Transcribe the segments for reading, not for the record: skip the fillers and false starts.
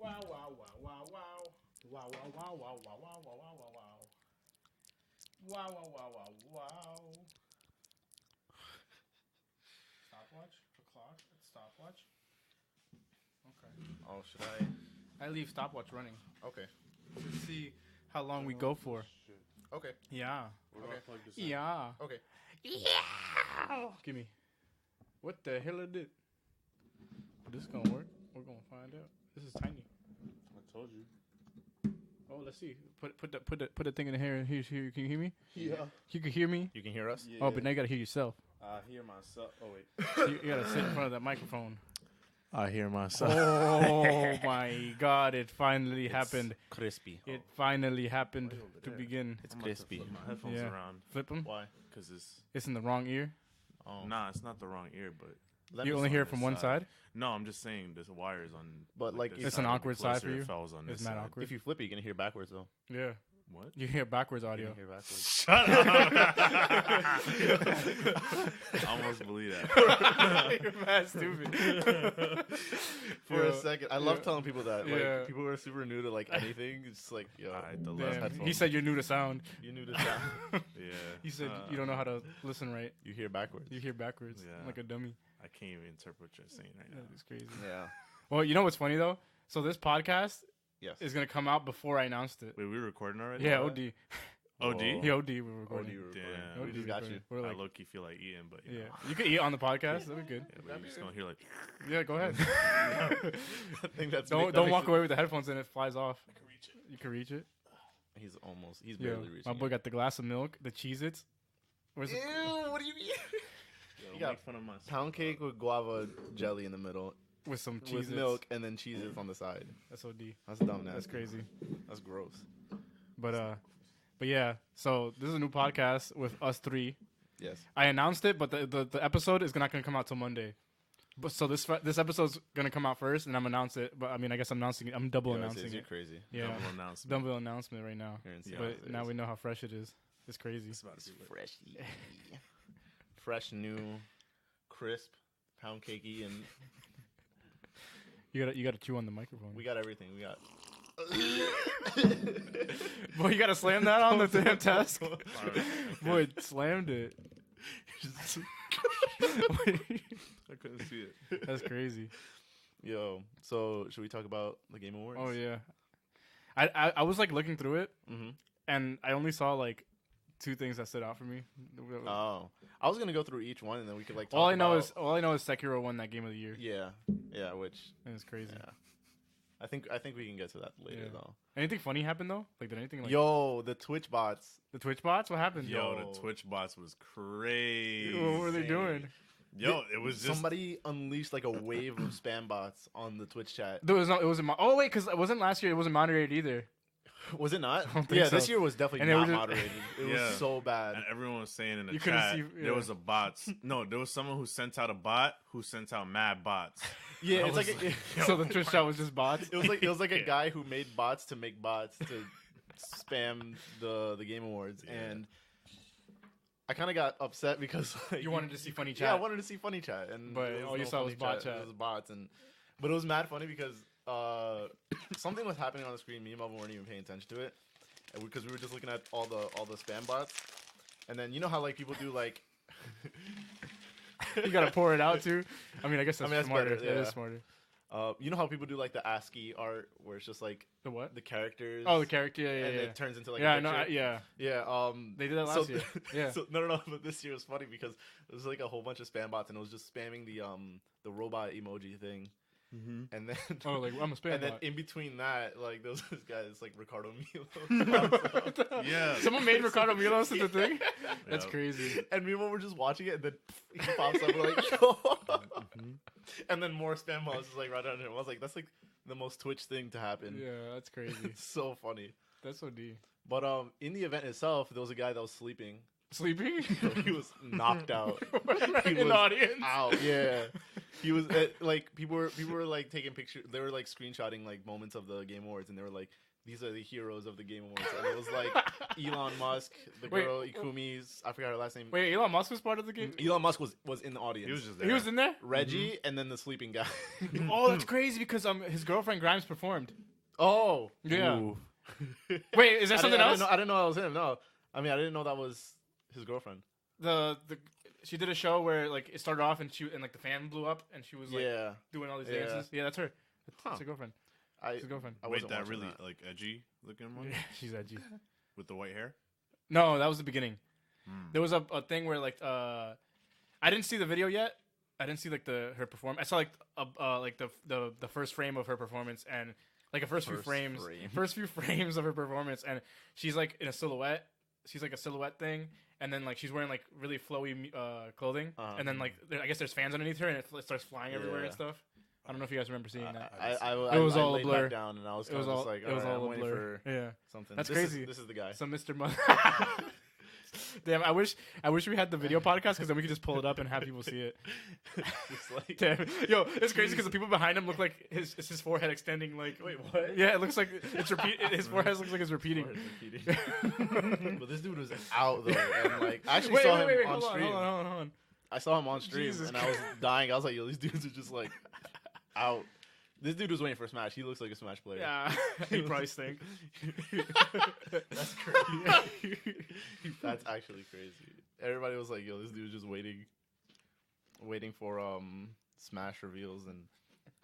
Wow, wow, wow, wow, wow. Wow, wow, wow, wow, wow, wow, wow, wow, wow, wow. Wow, wow, wow, wow, wow. Stopwatch? For clock? Stopwatch? Okay. Oh, should I? I leave stopwatch running Okay. to see how long we go for. Shit. Okay. Yeah. We're gonna plug this in. Yeah. Okay. Yeah. Give me. What the hell is it? This is gonna work. We're gonna find out. This is tiny. I told you. Oh, let's see. Put the thing in the hair. Here. Can you hear me? Yeah. You can hear me. You can hear us? Oh, but now you gotta hear yourself. I hear myself. Oh wait. You gotta sit in front of that microphone. I hear myself. Oh my God! It finally happened. Crispy. It finally happened over to there. begin. It's I'm about to crispy. flip my headphones Yeah. around Flip them. Why? because it's It's in the wrong ear. Oh. it's not the wrong ear, but You only hear it from one side. no, I'm just saying there's wires on. But, like, this It's an side would be awkward side closer for you? If I was on It's this not side. awkward. If you flip it, you can hear backwards, though. Yeah. What? You hear backwards You audio. can hear backwards. Shut up! I almost believe that. You're mad stupid. For Yeah. a second. I love telling people that. Like, Yeah. people who are super new to, like, anything. It's like, yo, Alright, the those left Damn. headphones. He said you're new to sound. You knew to sound. Yeah. He said you don't know how to listen right. You hear backwards. You hear backwards Yeah. like a dummy. I can't even interpret what you're saying right now. It's crazy. Yeah. Well, you know what's funny though? So this podcast Yes. is gonna come out before I announced it. Wait, we recording already? Yeah, OD. OD? Oh. Yeah, OD. We're recording. Damn. We OD just got you. recording. We're I like, low key feel like eating, but you yeah, know. you can eat on the podcast. That'd be good. Yeah, but you're just gonna hear like. Yeah, go ahead. I think that's don't walk away with the headphones and it flies off. I can reach it. You can reach it. He's Yeah. barely reaching. My boy got the glass of milk, the Cheez-Its. Where's Ew, it? what do you mean? Yo, You got make fun of myself. Pound cake with guava jelly in the middle, With some Cheez-Its. with milk, and then cheeses on the side. That's OD. That's dumb. That's Nasty. crazy. That's gross. But yeah. So this is a new podcast with us three. Yes. I announced it, but the episode is not gonna come out till Monday. But so this episode's gonna come out first, and I'm announce it. But I mean, I guess I'm announcing it. I'm double announcing You're it. crazy. Yeah, Double announcement. double announcement right now. You're insane. But now we know how fresh it is. It's crazy. It's about to be lit. Fresh, fresh, new, crisp, pound cakey, and You gotta chew on the microphone. we got everything. We got. Boy, you gotta slam that on the damn desk. Alright. Boy, it slammed it. I couldn't see it. That's crazy. Yo, so should we talk about the Game Awards? Oh yeah. I was like looking through it, Mm-hmm. and I only saw like two things that stood out for me. Oh, I was gonna go through each one, and then we could like. Talk all I know about- is Sekiro won that game of the year. Yeah, which And it's crazy. yeah, I think we can get to that later Yeah. though. Anything funny happened though? Like did anything like Yo, the Twitch bots. the Twitch bots? What happened? Yo, Yo. the Twitch bots was crazy. What were they doing? Yo, it was just Somebody unleashed like a wave of spam bots on the Twitch chat. There was no. It wasn't. Oh wait, because it wasn't last year. It wasn't moderated either. Was it not? I don't think Yeah, so. this year was definitely And they were not just- moderated. It Yeah. was so bad. and everyone was saying in the You couldn't chat see- yeah. there was a bots. No, there was someone who sent out a bot who sent out mad bots. Yeah, I it's was like like, yo, So the Twitch chat was just bots. it was like a Yeah. guy who made bots to make bots to spam the Game Awards, Yeah. and I kind of got upset because like, You wanted to see funny chat. Yeah, I wanted to see funny chat, and But there all you no saw was funny bot chat. It was bots, but it was mad funny because something was happening on the screen. Me and Melvin weren't even paying attention to it, because we were just looking at all the spam bots, and then you know how like people do like. You gotta pour it out too. I mean, I guess that's, that's smarter. better, That is yeah. smarter. You know how people do like the ASCII art where it's just like The what? the characters. Oh, the character. Yeah, and yeah. it turns into like Yeah, a I know. picture. Yeah, Yeah. they did that so last year. Yeah. So no. But this year was funny because it was like a whole bunch of spam bots, and it was just spamming the robot emoji thing, Mm-hmm. and then Oh, like I'm a spam and then bot. in between that, like there was this guy, it's like Ricardo Milo. Yeah. Someone made Ricardo Milos into the thing. That's Yeah. crazy. And me and Mo were just watching it, and then he pops up, we're like, yo. Mm-hmm. And then more spam bots is like right under him. I was like, that's like the most Twitch thing to happen. Yeah, that's crazy. It's so funny. That's OD. But in the event itself, there was a guy that was sleeping. Sleeping? He was knocked out. In the was audience. Out, yeah. He was like people were like taking pictures. They were like screenshotting like moments of the Game Awards, and they were like these are the heroes of the Game Awards, and it was like Elon Musk, the Wait, girl Ikumi's, I forgot her last name. Wait, Elon Musk was part of the game. Elon Musk was in the audience. He was just there. He was in there. Reggie, and then the sleeping guy. Oh, that's crazy because his girlfriend Grimes performed. Oh, Yeah. Ooh. Wait, is there something else? I didn't know that was him. No, I mean I didn't know that was his girlfriend. She did a show where like it started off and like the fan blew up and she was like Yeah, doing all these Yeah. dances. Yeah, that's her. That's Huh. her girlfriend. I It's her girlfriend. I Wait, wasn't that watching really like edgy looking one Yeah, she's edgy. with the white hair. No, that was the beginning. Mm. There was a thing where like I didn't see the video yet. I didn't see like her performance. I saw like the first frame of her performance and like the first few frames of her performance, and she's like in a silhouette. She's like a silhouette thing, and then like she's wearing like really flowy clothing, and then like I guess there's fans underneath her, and it starts flying everywhere and stuff. I don't know if you guys remember seeing that. I It was all a laid blur. back down and I was It was kind of all just like, it was all right, all I'm a waiting blur. for Yeah, something. That's This crazy. This is the guy. so Mr. Damn, I wish we had the video podcast because then we could just pull it up and have people see it. It's like, Damn, yo, it's crazy because the people behind him look like his forehead extending. Like, wait, what? yeah, it looks like it's repeat. His forehead looks like it's repeating. But this dude was out though, and like I actually Wait, saw wait, him wait, on stream. hold on. I saw him on stream, Jesus and I was dying. I was like, yo, these dudes are just like out. This dude was waiting for Smash. He looks like a Smash player. Yeah, he probably stink. That's crazy. That's actually crazy. Everybody was like, yo, this dude was just waiting for Smash reveals, and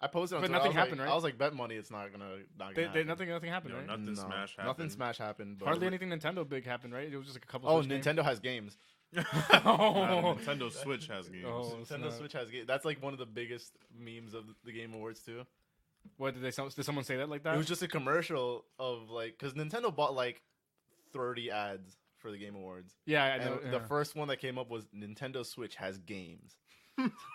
I posted on But Twitter, nothing I was happened, like, right? I was like, bet money it's not gonna happen. Nothing happened, No, right? nothing Smash happened. Nothing Smash happened. But Hardly anything Nintendo big happened, right? It was just like a couple. Oh, Switch games. Nintendo has games. Nah, Oh. Nintendo Switch has games. Oh, Nintendo snap. Switch has games. That's like one of the biggest memes of the Game Awards too. What did someone say that like that? It was just a commercial of like, because Nintendo bought like 30 ads for the Game Awards. Yeah, I And know. the first one that came up was Nintendo Switch has games.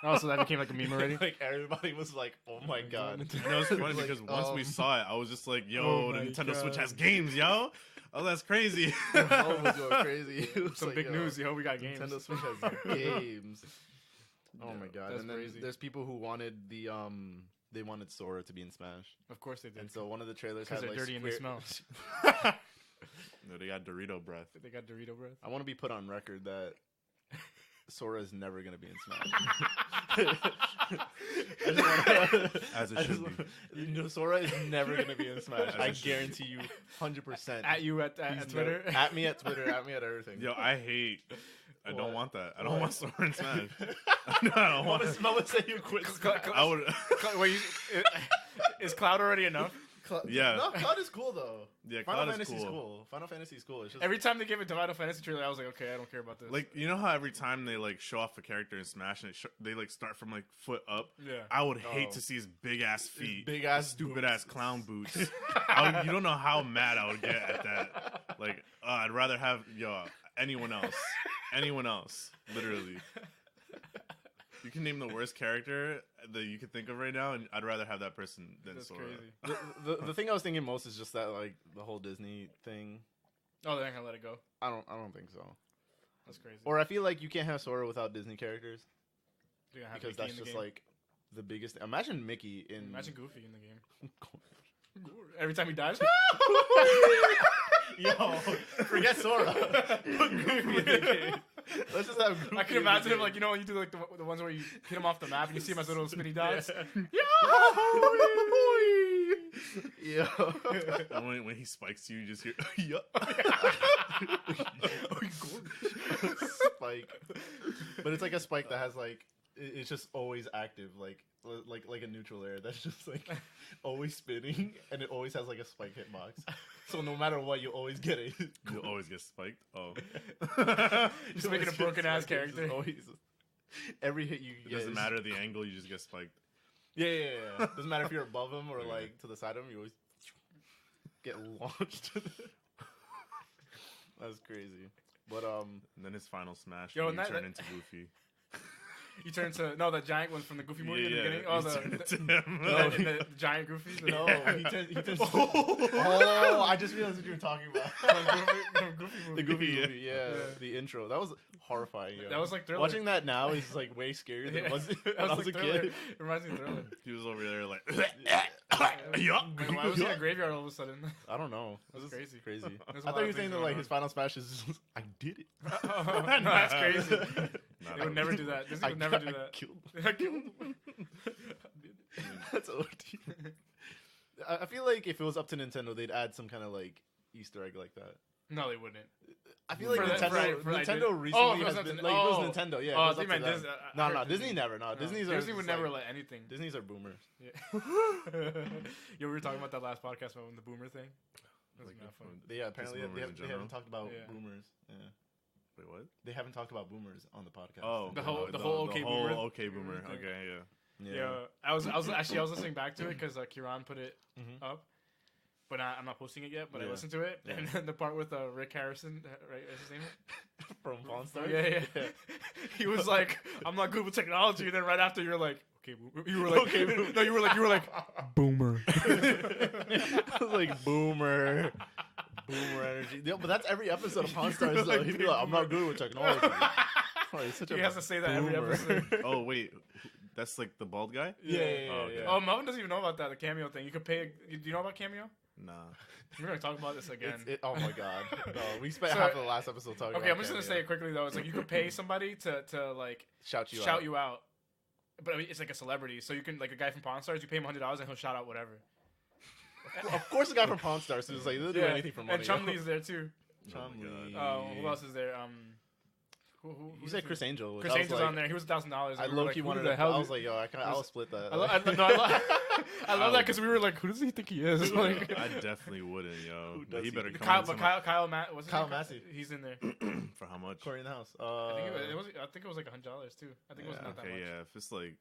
Oh, so that became like a meme already. Like everybody was like, "Oh my god!" You know, it's funny Like, because once we saw it, I was just like, "Yo, Oh the my Nintendo Switch God. has games, yo! Oh, that's crazy." All was going crazy. It was Some like, big yo, news, yo. We got games. Nintendo Switch has games. Oh Yeah, my god! that's And then crazy. there's people who wanted they wanted Sora to be in Smash, Of course they did. and so one of the trailers Because had they're like dirty and they square- smell. No, they got Dorito breath. They got Dorito breath. I want to be put on record that Sora is never gonna be in Smash. I just wanna- As it I should just be. wanna- Sora is never gonna be in Smash. As I it should be. guarantee you, 100%. At you at Twitter. At me at Twitter. At me at everything. Yo, I don't What? want that. I don't What? want Sora in Smash. No, I don't want it. Mama said you quit. I would. Wait, is Cloud already enough? Yeah. No, Cloud is cool though. Yeah, Final Cloud is Fantasy's cool. cool. Final Fantasy's cool. It's just Every time they give a Final Fantasy trailer, I was like, okay, I don't care about this. Like, you know how every time they like show off a character in Smash and they like start from like foot up? yeah. I would hate Oh. to see his big ass feet, big ass stupid ass clown boots. You don't know how mad I would get at that. Like, I'd rather have anyone else, literally. You can name the worst character that you could think of right now, and I'd rather have that person than That's Sora. crazy. the thing I was thinking most is just that like the whole Disney thing. Oh, they're not gonna let it go. I don't think so. That's crazy. Or I feel like you can't have Sora without Disney characters They're gonna have because Mickey that's in the just game. like the biggest. Imagine Mickey in. Imagine Goofy in the game. Every time he dies. Yo, forget Sora. Put Goofy in the game. Let's just have Goofy I can in the imagine him game. like when you do like the ones where you hit him off the map and you see him as little spinny dots. Yeah. And when he spikes you, you just hear, yup. Spike. But it's like a spike that has like it's just always active, like a neutral air that's just like always spinning, and it always has like a spike hitbox. So no matter what, you always get it. You always get spiked. Oh. Just making a broken ass character. Every hit you It get doesn't matter the angle, you just get spiked. Yeah. Doesn't matter if you're above him or like to the side of him, you always get launched. That's crazy. But And then his final smash, Yo, you and that- turn that- into Goofy. You turn to the giant one from the Goofy movie in the beginning. Oh, you turn into him. the giant Goofy. no, he turns. Oh, I just realized what you were talking about. From Goofy movie. The Goofy Yeah. movie, yeah, the intro. That was horrifying. Yo. That was like Thriller. Watching that now is like way scarier than it was when I was a Thriller. kid. It reminds me of Thriller. He was over there like, Yeah. Why was he in a graveyard all of a sudden? I don't know. That's This is crazy. Crazy. There's a I lot thought you of were saying things that like going his final smash is just, I did it. No, that's crazy. Nah, They would never do that. Disney would never do that. I killed I killed him. That's OD. I feel like if it was up to Nintendo, they'd add some kind of like Easter egg like that. No, they wouldn't. I feel like For that- Nintendo, for that- Nintendo Oh, recently if it was has up been to- like if it was oh. Nintendo, yeah. Oh, it I was think up to meant them. Disney. I No, heard no, Disney never. No, Disney's are Disney would just, never like, let anything. Disney's are boomers. Yeah. Yo, we were talking about that last podcast about the boomer thing. That was Like, not fun. Yeah, apparently boomers in they general? haven't talked about Yeah. boomers. Yeah. Wait, what? They haven't talked about boomers on the podcast. Oh, The whole okay whole boomer okay boomer. thing. Okay, yeah. Yeah, I was listening back to it because Kieran put it Mhm. up, but I'm not posting it yet. But I Yeah. listened to it, Yeah. and then the part with Rick Harrison, right? Is his name? From Pawn Stars. Yeah. He was like, "I'm not good with technology," and then right after you're like, "Okay," you were like, Okay, boomer. "No, you were like, boomer." I was like boomer energy. Yeah, but that's every episode of Pawn Stars. Though. He'd be like, I'm not good with technology. Oh, he's such He a has to say that every boomer. episode. Oh wait, that's like the bald guy. Yeah. Oh, okay. Oh, Melvin doesn't even know about that, the Cameo thing. You could pay. Do you know about Cameo? Nah. We're gonna talk about this again. Oh my god. No, we spent So- half of the last episode talking Okay, about I'm just gonna Cameo. say it quickly though. It's like you could pay somebody to like Shout you shout out. you out, but I mean, it's like a celebrity. So you can like a guy from Pawn Stars. You pay him $100 and he'll shout out whatever. Of course, the guy from Pawn Stars is like, they'll do anything for money. And Chun Li's there too. Chun Li. Who else is there? Who You said Chris Angel. which Chris I was Angel's like, on there. He was $1,000. I We were low like, key who wanted the to. hell I is- was like, yo, I'll split that. I love that because we were like, who does he think he is? Like, I definitely wouldn't, yo. Who But does he he better think come. Kyle, into but my- Kyle Matt, Kyle Massey. He's in there. for how much? Corey in the house. I think it was like $100 too. I think it was Yeah. not that Okay, much. yeah. If it's like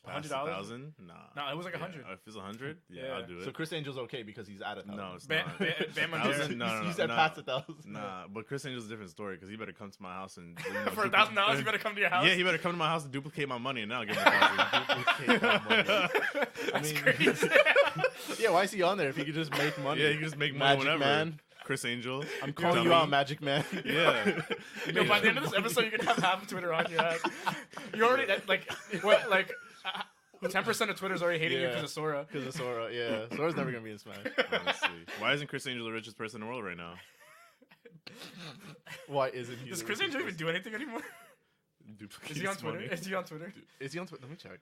$100? $1,000, nah. No, it was like Yeah, 100. If it's 100, yeah, Yeah. I'll do it. So Chris Angel's okay because he's at 1,000. No, it's Bam, not. Bam, Bam, 1,000? No, You said nah. past 1,000. Nah, but Chris Angel's a different story because he better come to my house and For $1,000, you better come to your house. Yeah, he better come to my house and duplicate my money, and now I'll give him 1,000. That's mean- crazy. Yeah, why is he on there if he could just make money? Yeah, he can just make money Magic whenever. Man. Chris Angel. I'm calling Dummy. you out, Magic Man. Yeah. Yo, by the end of this episode, you can have half of Twitter on your ass. You already like what like 10% of Twitter's already hating you Yeah. because of Sora. Because of Sora, yeah. Sora's never gonna be in Smash. Honestly. Why isn't Chris Angel the richest person in the world right now? Why isn't he? Does the Chris richest Angel even person? do anything anymore? Is he on Twitter? Money. Is he on Twitter? Is he on Twitter? Let me check.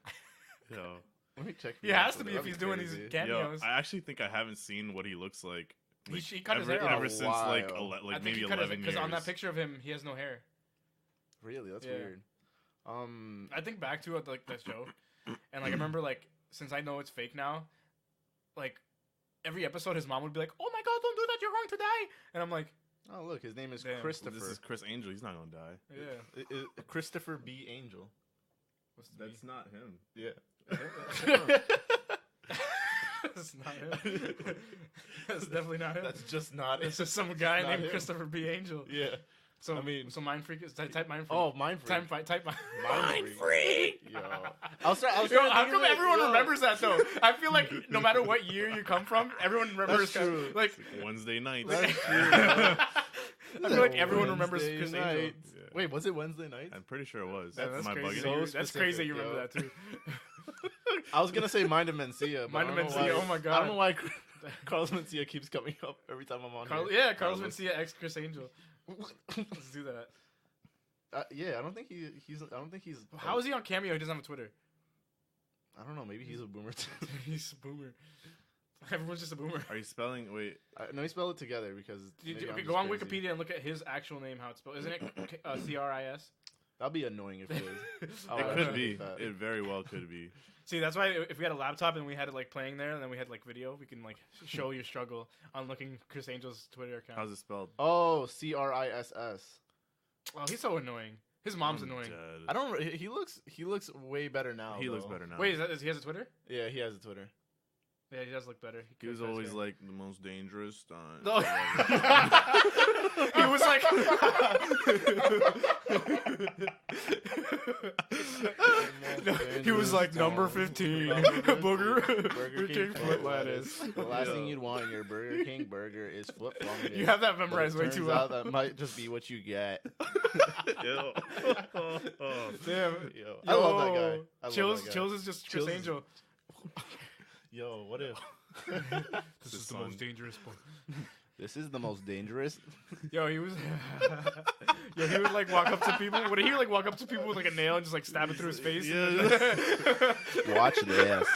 Yo. Let me check. He has to be if he's doing these crazy. cameos. Yo, I actually think I haven't seen what he looks like. He cut his ever, hair off. ever since like Wow. like I think maybe he cut 11 years. because on that picture of him, he has no hair. Really? That's Yeah. weird. I think back to like that show, and like I remember like since I know it's fake now, like every episode his mom would be like, "Oh my God, don't do that! You're going to die!" And I'm like, Oh, look, his name is Damn. Christopher. This is Chris Angel. He's not gonna die. "Yeah, Christopher B. Angel. what's the B?" not him. Yeah. That's not him. That's definitely not him. That's just not It's it. just some guy not named him. Christopher B. Angel. Yeah. So I mean- so Mind Freak is type Mind Freak. Oh, Mind Freak. Type Mind. Mind Freak. Yo. I was trying Yo, to how think come of it. everyone Yo. remembers that though? I feel like no matter what year you come from, everyone remembers. That's true. Like Wednesday nights. That's true. I feel like everyone remembers Wednesday Chris Angel. night. Yeah. Wait, was it Wednesday night? I'm pretty sure it was. Yeah, that's Am I crazy. bugging? So That's crazy that you specific, remember yo. that too. I was gonna say Mind of Mencia. Mind of But I don't know Mencia, why- oh my I God. don't know why Carlos Mencia keeps coming up every time I'm on here. Yeah, Carlos Carlos. Mencia x Chris Angel. Let's do that. Yeah, I don't think he's. I don't think he's. How is he on Cameo? He doesn't have a Twitter. I don't know. Maybe he's a boomer too. He's a boomer. Everyone's just a boomer. Are you spelling? Wait. No, he spelled it together because. maybe I'm Okay, just go on crazy. Wikipedia and look at his actual name, how it's spelled. Isn't it CRIS? That'd be annoying if it is. Oh, It I could hate be. that. It very well could be. See, that's why if we had a laptop and we had it like playing there, and then we had like video, we can like show your struggle on looking Chris Angel's Twitter account. How's it spelled? Oh, CRISS. Oh, he's so annoying. His mom's I'm annoying. dead. I don't. He looks way better now. He looks though. better now. Wait, he has a Twitter? Yeah, he has a Twitter. Yeah, he does look better. He was always like the most dangerous stunt. No. He was like. No, he was like number 15, Burger King foot lettuce. The last thing you'd want in your Burger King burger is flip flop. You have that memorized way too well. That might just be what you get. Yo. Damn. I love that guy. I love Chills, that guy. Chills is just Chris Chills is- Angel. Yo, what if This is the most dangerous book. This is the most dangerous. Yo, he was. Yo, he would like walk up to people. Would he like walk up to people with like a nail and just like stab it through his face? Yeah. Watch this.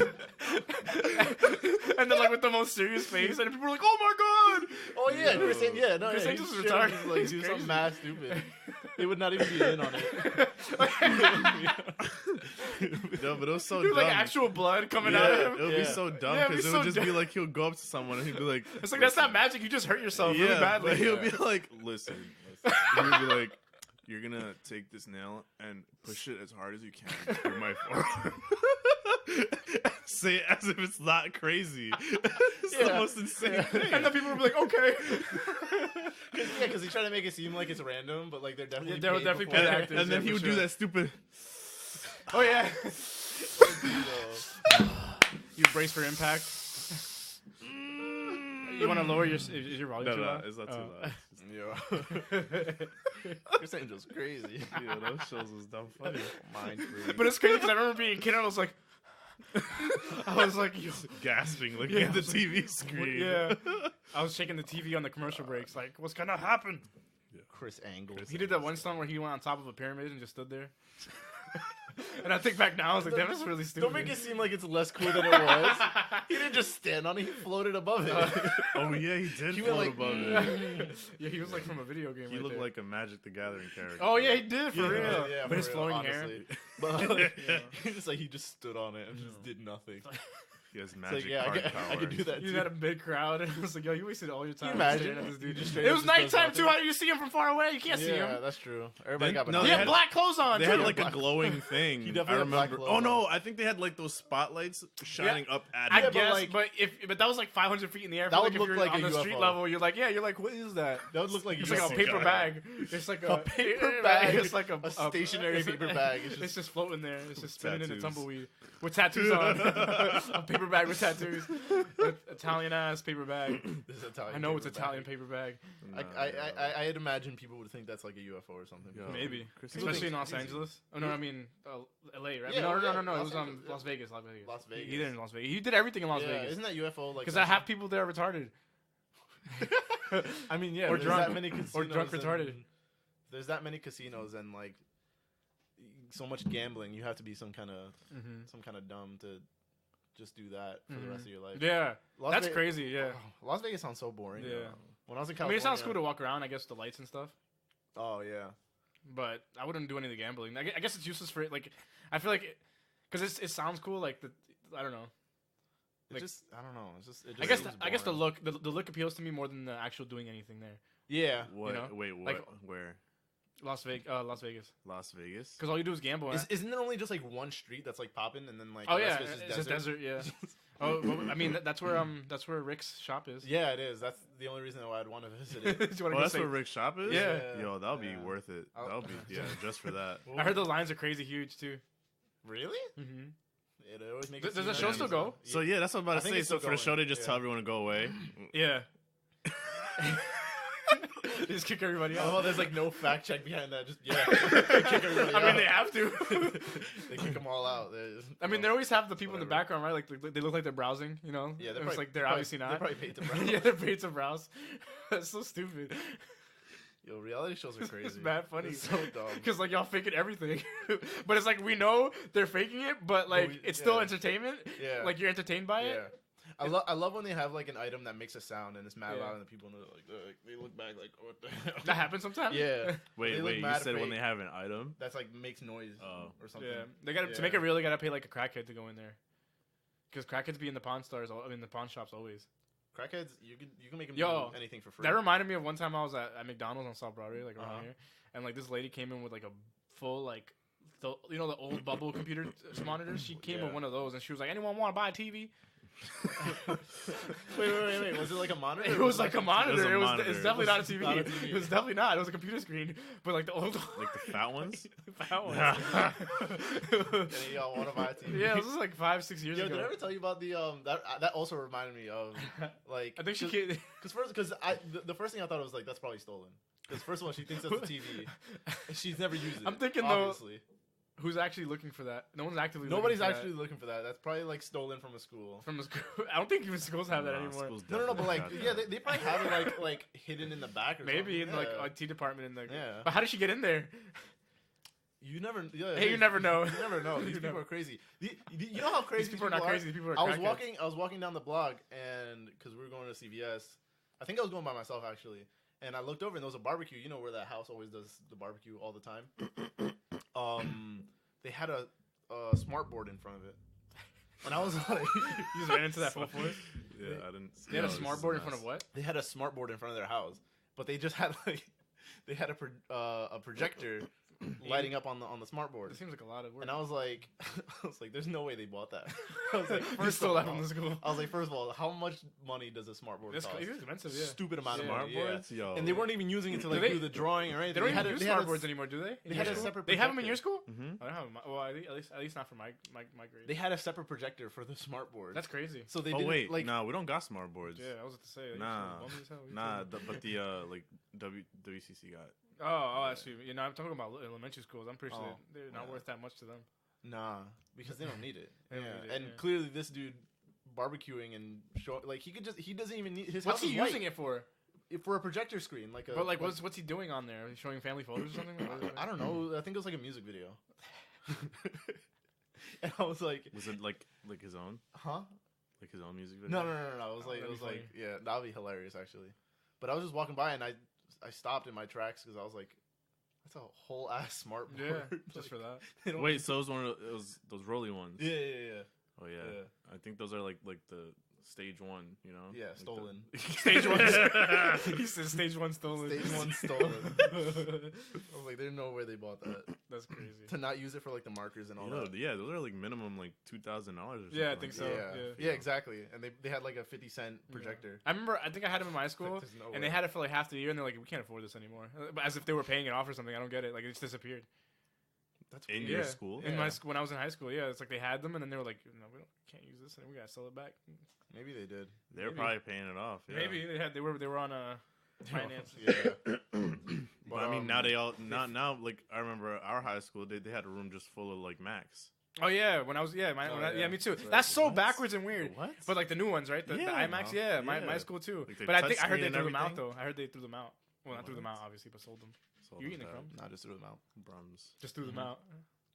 And then like with the most serious face, and people were like, "Oh my god!" Oh yeah, Chris Angel. Yeah, no, Chris yeah, Angel's he's retarded. Just, like, He's do crazy. something mad stupid. They would not even be in on it. No, but it was so Dude, dumb. like actual blood coming yeah, out it of him. would be so dumb Yeah, it'd be because it so would just be dumb. like he'll go up to someone and he'd be like, It's like that's not magic. You just hurt yourself yeah, really badly. but he'll be like, listen. He would be like, you're gonna take this nail and push it as hard as you can through my forearm. Say it as if it's not crazy. It's the Yeah. most insane thing. And then people will be like, "Okay." Because he's trying to make it seem like it's random, but like they're definitely Yeah, they're paid definitely before paid that. actors. And then yeah, he for would sure. do that stupid. Oh yeah. So, You brace for impact. You want to lower your? Is your volume No, too no, loud? it's not too loud. yo, Chris Angel's crazy. Yeah, those shows was dumb funny. Mind free. But it's crazy because I remember being a kid and I was like, yo, Gasping, looking Yeah, at the I was like, TV screen. yeah. I was shaking the TV on the commercial breaks, like, what's gonna happen? Chris Angle. He did that one stunt where he went on top of a pyramid and just stood there. And I think back now, I was like, that was really stupid. Don't make it seem like it's less cool than it was. He didn't just stand on it; he floated above it. Oh yeah, he did He float went like, above it. Yeah, he was like from a video game. He right looked there. like a Magic the Gathering character. Oh yeah, he did for Yeah. real. Yeah, But for his real, flowing hair. honestly. But it's like he just stood on it and just did nothing. He has It's magic like, yeah, card I power. could do that You too. had a big crowd, and it was like, yo, you wasted all your time imagine? staring at this dude. You just straight It up was just does nighttime too. nothing. How do you see him from far away? You can't see Yeah, him. that's true. Everybody Then- got no, He they had had- black clothes on They too. had like a black- glowing thing. He definitely I had black remember. clothes Oh on. no, I think they had like those spotlights shining up at I him. guess, like- but that was like 500 feet in the air. I That feel would like if look you're like on a the street UFO. level, you're like, what is that? That would look like It's UFO. like a paper God. bag. It's like a paper bag. It's like a stationary it's- paper bag. It's just floating there. It's just spinning in a Tattoos. tumbleweed with tattoos on. A paper bag with tattoos. Italian ass paper bag. This is Italian I know it's paper Italian bag. paper bag. I'd imagine people would think that's like a UFO or something. Yo. Maybe, Chris especially in Angel's Los crazy. Angeles. Oh no, I mean L.A. Right? Yeah, no, yeah, it Los was Angeles, yeah. Las Vegas. Las Vegas. Las Vegas. He did it in Las Vegas. He did everything in Las Yeah, Vegas. isn't that UFO like? Because I have people there retarded. I mean, yeah, or there's drunk. that many casinos Or drunk and- retarded. There's that many casinos and like so much gambling. You have to be some kind of dumb to just do that for the rest of your life. Yeah, Las that's Ve- crazy. Yeah, Las Vegas sounds so boring. Yeah. though. When I was in I California, mean, it sounds cool to walk around. I guess the lights and stuff. Oh yeah. But I wouldn't do any of the gambling. I guess it's useless for it. Like, I feel like because it sounds cool. Like I don't know. Like- I don't know. It's just. It just I guess seems I guess the boring. look the look appeals to me more than the actual doing anything there. Yeah. What? know? Wait, what? Like- Where? Las Vegas. Las Vegas? Because all you do is gamble. Isn't there only just like one street that's like popping and then like Oh the yeah, rest of it's just desert. Yeah. Oh, well, I mean that's where Rick's shop is. Yeah, it is. That's the only reason why I'd want to visit Do it. you wanna Oh, go that's say- where Rick's shop is? Yeah. Yo, that'll be Yeah. worth it. I'll- That'll be, just for that. I heard the lines are crazy huge too. Really? Mm-hmm. It always makes. Does it the seem show like still it's go? not. So yeah, that's what I'm about I to think say. it's So still for the show, going, they just yeah. tell everyone to go away. Yeah. They just kick everybody out. Oh, there's like no fact check behind that. Just yeah, kick everybody I mean, out. they have to. They kick them all out. I mean, they always have the people in the Whatever. background, right? Like they look like they're browsing, you know? Yeah, it's probably, like they're obviously not. They're probably paid to browse. Yeah, they're paid to browse. That's so stupid. Yo, reality shows are crazy. It's mad funny. It's so dumb. Because like y'all faking everything, but it's like we know they're faking it, but like it's still yeah. entertainment. Yeah. Like you're entertained by Yeah. it. I love when they have like an item that makes a sound and it's mad Yeah. loud and the people know like they look back like what the hell? That happens sometimes. Yeah. They Wait, look you mad said when fake. they have an item? That's like makes noise or something. Yeah. They got to Yeah. make it real. They got to pay like a crackhead to go in there. Because crackheads be in the pawn stores. I mean, the pawn shops always. Crackheads, you can make them Yo, do anything for free. That reminded me of one time I was at McDonald's on South Broadway, like around Uh-huh. here, and like this lady came in with like a full like, the old bubble computer monitors. She came Yeah. with one of those, and she was like, "Anyone want to buy a TV?" wait. Was it like a monitor? It was like a monitor. monitor. It's definitely not a TV. not a TV. It was definitely not. It was a computer screen, but like the old Like the fat ones? fat ones. And y'all want to buy a TV? Yeah, this was like 5-6 years Yo, ago. did I ever tell you about the that also reminded me of like I think she came. because the first thing I thought was like that's probably stolen because first of all she thinks that's a TV and she's never used it. I'm thinking obviously. Who's actually looking for that? No one's actively. Nobody's looking for actually looking for that. That's probably like stolen from a school. From a school. I don't think even schools have that anymore. No, but like, yeah, they probably have it like hidden in the back or maybe something. in like IT department in the. Yeah. But how did she get in there? You never. Yeah, Hey, you never know. You never know. These people are crazy. You know how crazy these people are not crazy. These people are. I was walking down the block, and because we were going to CVS, I think I was going by myself actually, and I looked over and there was a barbecue. You know where that house always does the barbecue all the time. They had a smart board in front of it, and I was like, you just ran into that full force. Yeah, I didn't. They had a smart board in front of what? They had a smart board in front of their house, but they just had like they had a projector lighting up on the smart board. It seems like a lot of work. And I was like, there's no way they bought that. I was like, first stole that from the school. I was like, first of all, how much money does a smart board cost? It's expensive, yeah. Stupid amount of Smart money. boards, Yeah. yo. And they weren't even using it to like do the drawing or anything. They don't even use smart boards anymore, do they? They had a separate. They have them in your school? Mm-hmm. I don't have them. Well, at least not for my grade. They had a separate projector for the smart board. That's crazy. So they. Oh didn't, wait, like, no, we don't got smart boards. Yeah, I was about to say. Nah, but the like WCC got. Oh, that's true. You know, I'm talking about elementary schools. I'm pretty sure they're not worth that much to them. Nah, because they don't need it. They don't need it, and clearly this dude barbecuing and like he doesn't even need his. What's house he is using white. it for? For a projector screen, like a. But like, what's he doing on there? He's showing family photos or something? I don't know. I think it was like a music video. And I was like, was it like his own? Huh? Like his own music video? No. It was like, yeah, that'd be hilarious actually. But I was just walking by and I stopped in my tracks because I was like, that's a whole ass smart board. Yeah, just for that. Wait, so it was those rolly ones. Yeah. Oh yeah. I think those are like the stage one, you know? Yeah, like stolen. Stage one. He said stage one stolen. Stage one stolen. I was like, there's no way they bought that. That's crazy. To not use it for like the markers and all that. Yeah, those are like minimum like $2,000 or something. Yeah, I think so. Yeah, exactly. And they had like a 50-cent projector. I remember, I think I had them in my school, and they had it for like half the year, and they're like, we can't afford this anymore. But as if they were paying it off or something. I don't get it. Like, it just disappeared. That's in weird. your school? In my school, when I was in high school, yeah. It's like they had them, and then they were like, no, we can't use this, and we gotta sell it back. Maybe they did. They were probably paying it off. Yeah. Maybe they were on a finance. Yeah. But I mean, now they all now like I remember our high school they had a room just full of like Macs. Oh yeah, when I was me too. Right. That's so backwards and weird. What? But like the new ones, right? The IMAX, my school too. Like but I think I heard they touchscreen threw and them out everything? though. I heard they threw them out. Well, not threw them out obviously, but sold them. Sold You them eating the fat. crumbs? Nah, just threw them out. Brums. Just threw them out.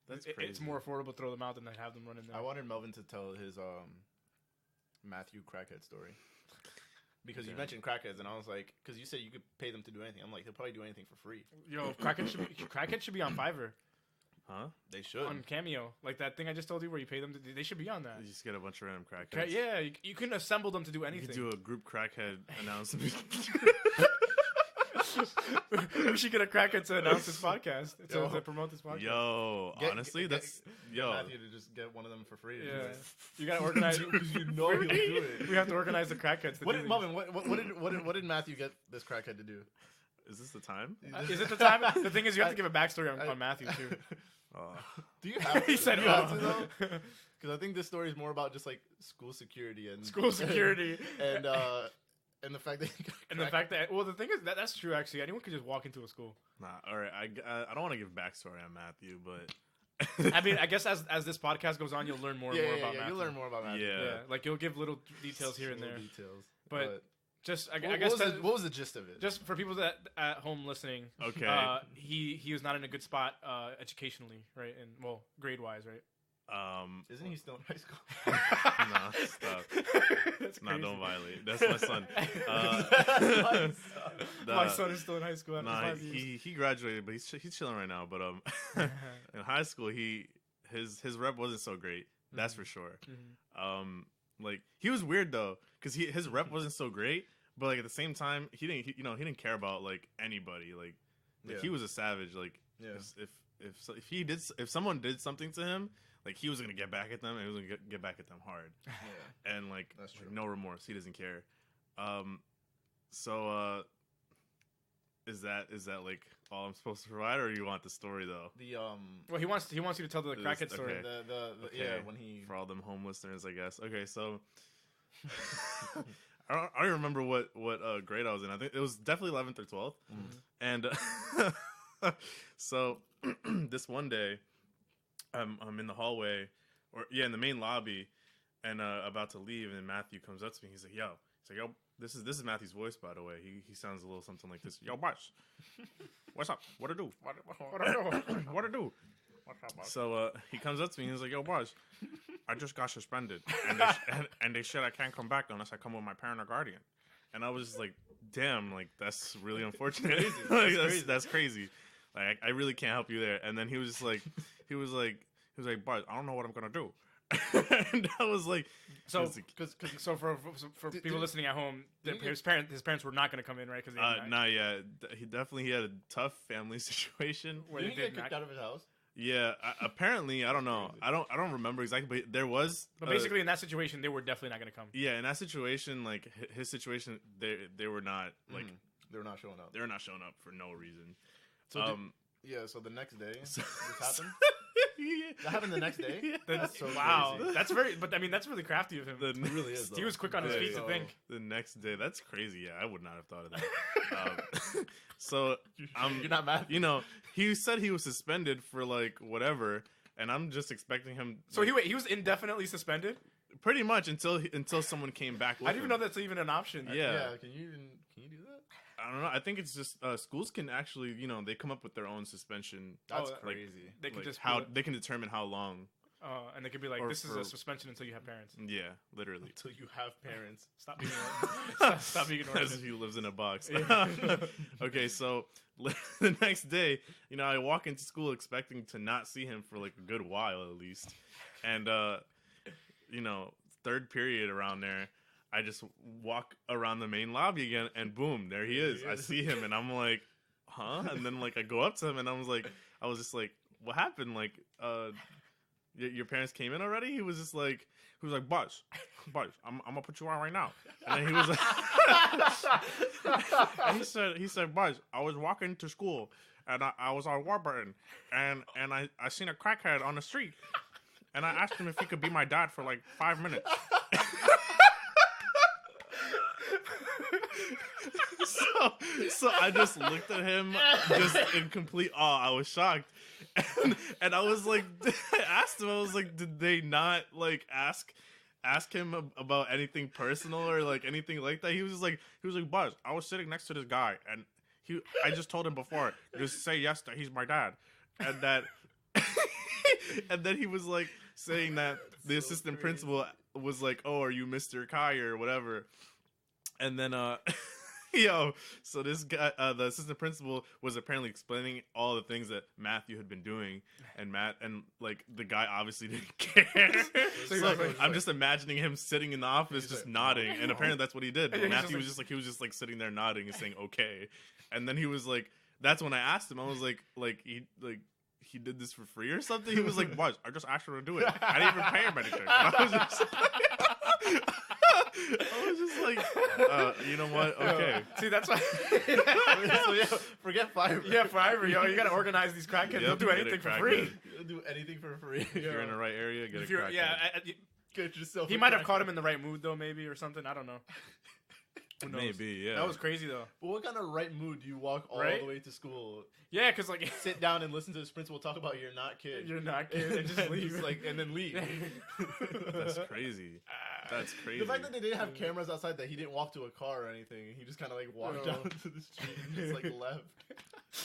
That's It's crazy. more affordable to throw them out than to have them run in there. I wanted Melvin to tell his Matthew crackhead story. Because you mentioned crackheads, and I was like, because you said you could pay them to do anything. I'm like, they'll probably do anything for free. Yo, crackhead should be on Fiverr. Huh? They should. On Cameo, like that thing I just told you where you pay them. They should be on that. You just get a bunch of random crackheads. Yeah, you can assemble them to do You anything. could do a group crackhead announcement. We should get a crackhead to announce this podcast, to promote this podcast. Yo, honestly, that's Matthew to just get one of them for free. Yeah, you gotta organize. Because you know he'll do it. We have to organize the crackheads. To do Melvin, what did Matthew get this crackhead to do? Is this the time? Is it the time? The thing is, you have to give a backstory on Matthew too. Do you have to? He said, do you have to, though? Because I think this story is more about just like school security and School security and the fact that the thing is that's true actually. Anyone could just walk into a school. Nah, all right. I don't want to give backstory on Matthew, but I mean, I guess as this podcast goes on, you'll learn more and more about Matthew. You'll learn more about Matthew. Yeah. Like you'll give little details here and there. Details, but just I what, guess what was the gist of it? Just for people that at home listening. Okay. He was not in a good spot educationally, right? And well, grade wise, right? Isn't he still in high school? Nah, stop. That's Nah, crazy. don't violate. That's my son. My son is still in high school after Nah, 5 years. he graduated, but he's chilling right now. But in high school, his rep wasn't so great. That's for sure. Mm-hmm. Like he was weird though, because his rep wasn't so great, but like at the same time, he didn't care about like anybody. Like he was a savage. Like if someone did something to him, like he was gonna get back at them, and he was gonna get back at them hard. Yeah. And like That's true. no remorse. He doesn't care. So is that like all I'm supposed to provide, or you want the story though? The Well, he wants you to tell the crackhead story. Okay. Yeah, when he for all them home listeners, I guess. Okay, so I don't even remember what grade I was in. I think it was definitely 11th or 12th. And so this one day, I'm in the hallway, in the main lobby, and about to leave, and then Matthew comes up to me. He's like, yo, this is Matthew's voice, by the way. He sounds a little something like this. Yo, boss, what's up? What to do? What to do? So he comes up to me and he's like, yo, boss, I just got suspended, and they said I can't come back unless I come with my parent or guardian. And I was just like, damn, like that's really unfortunate. That's crazy. Like I really can't help you there. And then he was like, boss, I don't know what I'm gonna do. And I was like, so for people listening at home, his parents were not going to come in, right? Because he had a tough family situation where he get kicked out of his house. Yeah, apparently, I don't know. I don't remember exactly, but there was. But basically, in that situation, they were definitely not going to come. Yeah, in that situation, like his situation, they were not like they were not showing up. They were not showing up for no reason. So so the next day, this happened. That happened the next day. Yeah. That's so wow, crazy. that's very. But I mean, that's really crafty of him. It really is. Though. He was quick on his feet to think. The next day, that's crazy. Yeah, I would not have thought of that. So you're not mad. You know, he said he was suspended for like whatever, and I'm just expecting him. So he was indefinitely suspended. Pretty much until someone came back. With I didn't even know that's even an option. Yeah. Can you do that? I don't know. I think it's just schools can actually, they come up with their own suspension. That's crazy. They can they can determine how long. And they could be like, this is a suspension until you have parents. Yeah, literally. Until you have parents. Stop being stop being an As if he lives in a box. Okay, so the next day, I walk into school expecting to not see him for like a good while at least, and third period around there. I just walk around the main lobby again, and boom, there he is. I see him, and I'm like, huh? And then like I go up to him, and I was just like, what happened? Like, your parents came in already? He was like, Buzz, I'm gonna put you on right now. And then he was like, and he said, Buzz, I was walking to school, and I was on Warburton, and I seen a crackhead on the street, and I asked him if he could be my dad for like 5 minutes. So I just looked at him just in complete awe. I was shocked. And I was like, I asked him, I was like, did they not like ask him about anything personal or like anything like that? He was like, Buzz, I was sitting next to this guy and I just told him before, just say yes that he's my dad. And that and then he was like saying that the assistant principal was like, oh, are you Mr. Kai or whatever? And then so this guy, the assistant principal, was apparently explaining all the things that Matthew had been doing, and like the guy obviously didn't care. So I'm just imagining him sitting in the office just nodding, and apparently that's what he did. But Matthew was just like sitting there nodding and saying okay, and then he was like, that's when I asked him, I was like he did this for free or something? He was like, Buzz, I just asked him to do it. I didn't even pay him anything. And I was just like, you know what? Okay. See, that's why. Forget Fiverr. Yeah, Fiverr, yo. You got to organize these crackheads. They'll do anything for free. They'll do anything for free. If you're in the right area, get a crackhead. Yeah. Get yourself he might have caught him in the right mood, though, maybe, or something. I don't know. Who knows? Maybe, yeah. That was crazy, though. But what kind of right mood do you walk all the way to school? Yeah, because, like... sit down and listen to this principal talk about you're not kid. You're not kid, and just leave. And then leave. That's crazy. That's crazy. The fact that they didn't have cameras outside, that he didn't walk to a car or anything. He just kind of, like, walked down to the street and just, like, left.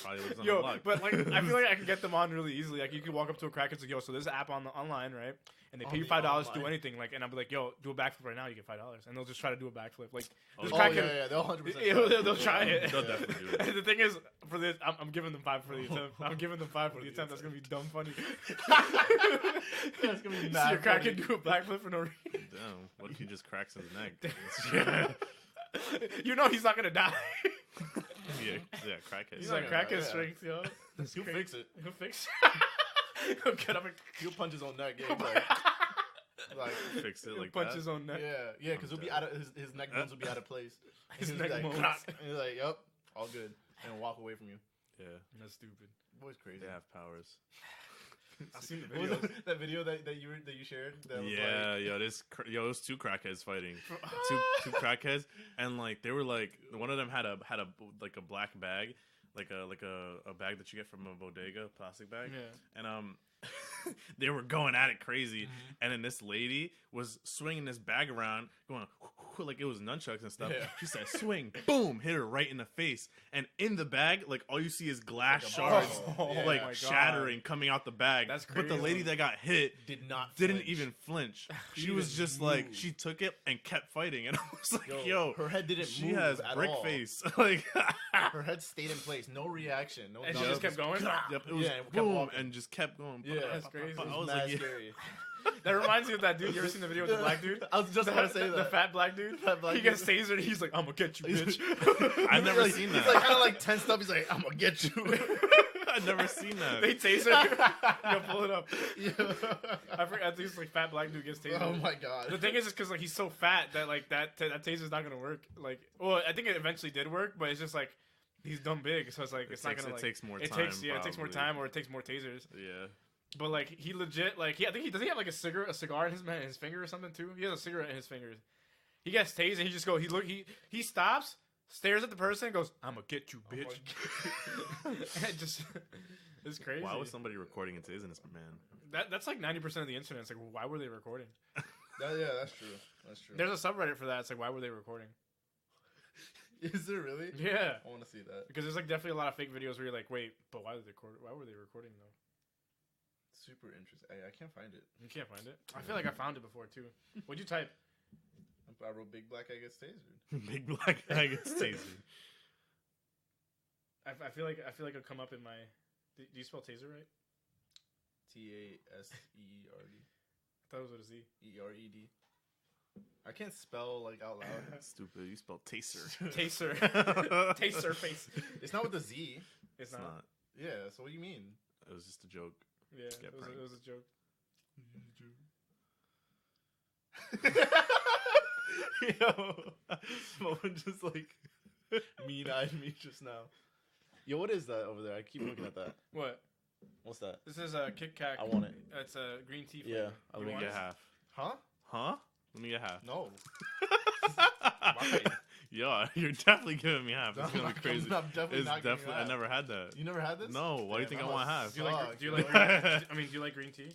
Probably was on the block. But, like, I feel like I can get them on really easily. Like, you can walk up to a crackhead and say, yo, so there's an app online, right? And they pay you $5 to do anything, like, and I'll be like, "Yo, do a backflip right now. You get $5." And they'll just try to do a backflip, like. They'll 100%. They'll try it. They'll definitely do it. And the thing is, for this, I'm giving them 5 for the attempt. I'm giving them 5 for the attempt. That's gonna be dumb funny. That's gonna be mad. See a crackhead do a backflip for no reason. Damn! What if he just cracks his neck? You know he's not gonna die. yeah, crackhead. He's like crackhead strength, yo. He'll fix it. He'll fix it. He'll get up and he'll punch his own neck. Like fix it like punch that. his own neck. Yeah, because he'll be out of his neck bones will be out of place. His neck bones. And he's like, "Yep, all good," and walk away from you. Yeah, that's stupid. Boy's crazy. They have powers. I've seen the video. That video that you shared. That was it was 2 crackheads fighting. two crackheads, and like they were like one of them had a like a black bag, like a bag that you get from a bodega, plastic bag, and they were going at it crazy, and then this lady was swinging this bag around, going like it was nunchucks and stuff. Yeah. She said, "Swing!" Boom! Hit her right in the face, and in the bag, like all you see is glass Like a shards, ball. Yeah. like Oh my God. shattering, coming out the bag. That's But the crazy. lady that got hit Didn't didn't flinch. even flinch. She She was didn't just like move. she took it and kept fighting, and I was like, Yo, "Yo, her head didn't she move has at brick all. face." Like, Her head stayed in place, no reaction, no. And she nothing. just kept going? Yep, it was Yeah, and kept boom, walking. and just kept going. Yeah, That's crazy. It I was mad like, yeah. scary. That reminds me of that dude. You ever seen the video with the black dude? I was just about to say The that. fat black dude. Fat black He gets dude. tasered. And he's like, "I'm gonna get you, bitch." I've never Like, seen He's that. like kind of like tensed up. He's like, "I'm gonna get you." I've never seen that. They taser. Yo, pull it up. I forgot. I think it's like fat black dude gets tasered. Oh my god. The thing is because like he's so fat that like that taser's not gonna work. Like, well, I think it eventually did work, but it's just like he's dumb big, so it's like it's not gonna. It takes more It time. takes it takes more probably. time, or it takes more tasers. Yeah. But like he legit like I think he does he have like a cigar in his finger or something too. He has a cigarette in his fingers. He gets tased and he just goes he stops, stares at the person, and goes, "I'm gonna get you, bitch." And it just it's crazy. Why was somebody recording and tasing this man? That's like 90% of the incidents. Like, why were they recording? Yeah, that's true. That's true. There's a subreddit for that. It's like, why were they recording? Is there really? Yeah, I want to see that. because there's like definitely a lot of fake videos where you're like, wait, but why did they record? Why were they recording though? Super interesting. I can't find it. You can't find it. I feel like I found it before too. What'd you type? I wrote "big black guy gets tasered." Big black guy gets tasered. I feel like it'll come up in my. Do you spell taser right? TASERD. I thought it was with a Z. ERED. I can't spell like out loud. Stupid. You spelled taser. Taser. Taser face. It's not with the Z. It's It's not. not. Yeah. So what do you mean? It was just a joke. Yeah, Get it was a joke. Yo, Moen just like mean-eyed me just now. Yo, what is that over there? I keep looking at that. What? What's that? This is a Kit Kat. I want it. It's a green tea. Yeah, flavor. I You Let me want get it? half. Huh? Huh? Let me get half. No. Yo, you're definitely giving me half. It's I'm gonna not- be crazy. I'm definitely It's not giving you definitely. I half. never had that. You never had this? No. Why do you Damn, think I that want must half? Do you like? Fuck, Do you yo. like? I mean, do you like green tea?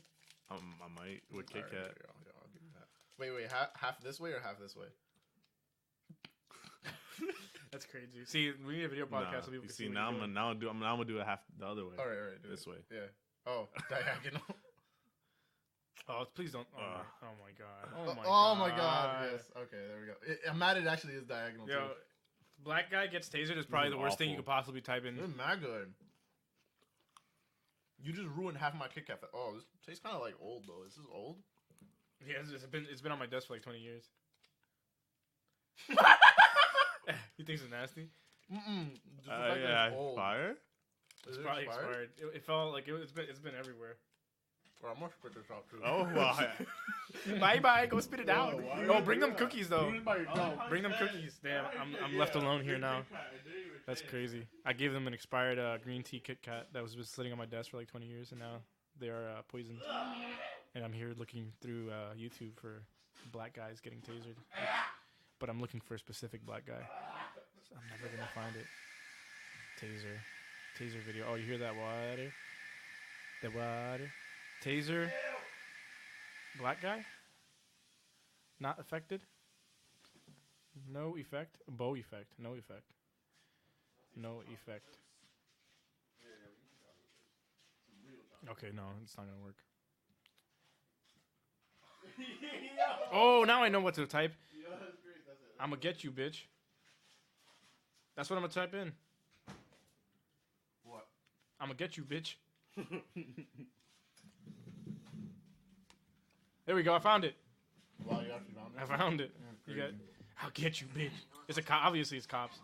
I might with Kit Alright, Kat. here we go. I'll give you half. Wait. Half this way or half this way? That's crazy. See, we need a video podcast Nah, so people you can see, what now you're I'm doing. gonna do a half the other way. All right. Do This it. way. Yeah. Oh, diagonal. Oh, please don't. Oh, Uh. my god. Oh my god. Oh my god. Yes. Okay, there we go. I'm mad it actually is diagonal Yo, too. black guy gets tasered is probably is the worst thing you awful. could possibly type in. This is mad good. You just ruined half my Kit Kat. Oh, this tastes kind of like old though. Is this old? Yeah, it's been on my desk for like 20 years. He thinks it's nasty. Just the fact that Yeah, it's old. fire. It's Is it probably expired. It felt like it's been everywhere. Or I'm gonna spit this out too. Oh, wow. Bye, go spit it out. why Oh, you bring do them that? cookies though. No. Bring them cookies. Damn, I'm left alone here now. That's crazy. I gave them an expired green tea Kit Kat that was sitting on my desk for like 20 years, and now they are poisoned. And I'm here looking through YouTube for black guys getting tasered. But I'm looking for a specific black guy. So I'm never gonna find it. Taser video. Oh, you hear that water? The water. Taser. Black guy. Not affected. No effect. Bow effect. No effect. No effect. Okay, no, it's not gonna work. Oh, now I know what to type. I'm gonna get you, bitch. That's what I'm gonna type in. What? I'm gonna get you, bitch. There we go. I found it. Wow, you actually found I it? found it. Yeah, You got. crazy. I'll get you, bitch. It's a cop. Obviously, it's cops.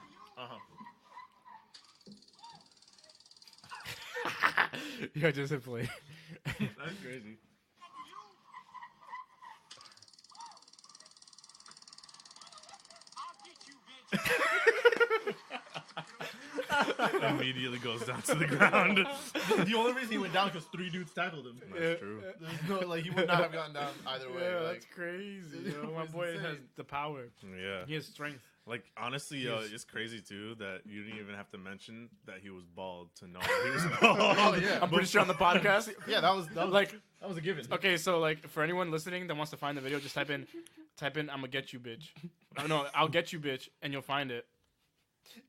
Yeah, just hit play. That's crazy. immediately goes down to the ground. The only reason he went down because 3 dudes tackled him. That's true. There's no, like, he would not have gone down either way. Yeah, Like, that's crazy. it Yo. My was boy insane. has the power. Yeah. He has strength. Like, honestly, Yes. it's crazy, too, that you didn't even have to mention that he was bald to know that he was bald. Oh, yeah. I'm pretty sure on the podcast. Yeah, that was Like, that was a given. okay, so like for anyone listening that wants to find the video, just type in "I'ma get you, bitch." No, I'll get you, bitch, and you'll find it.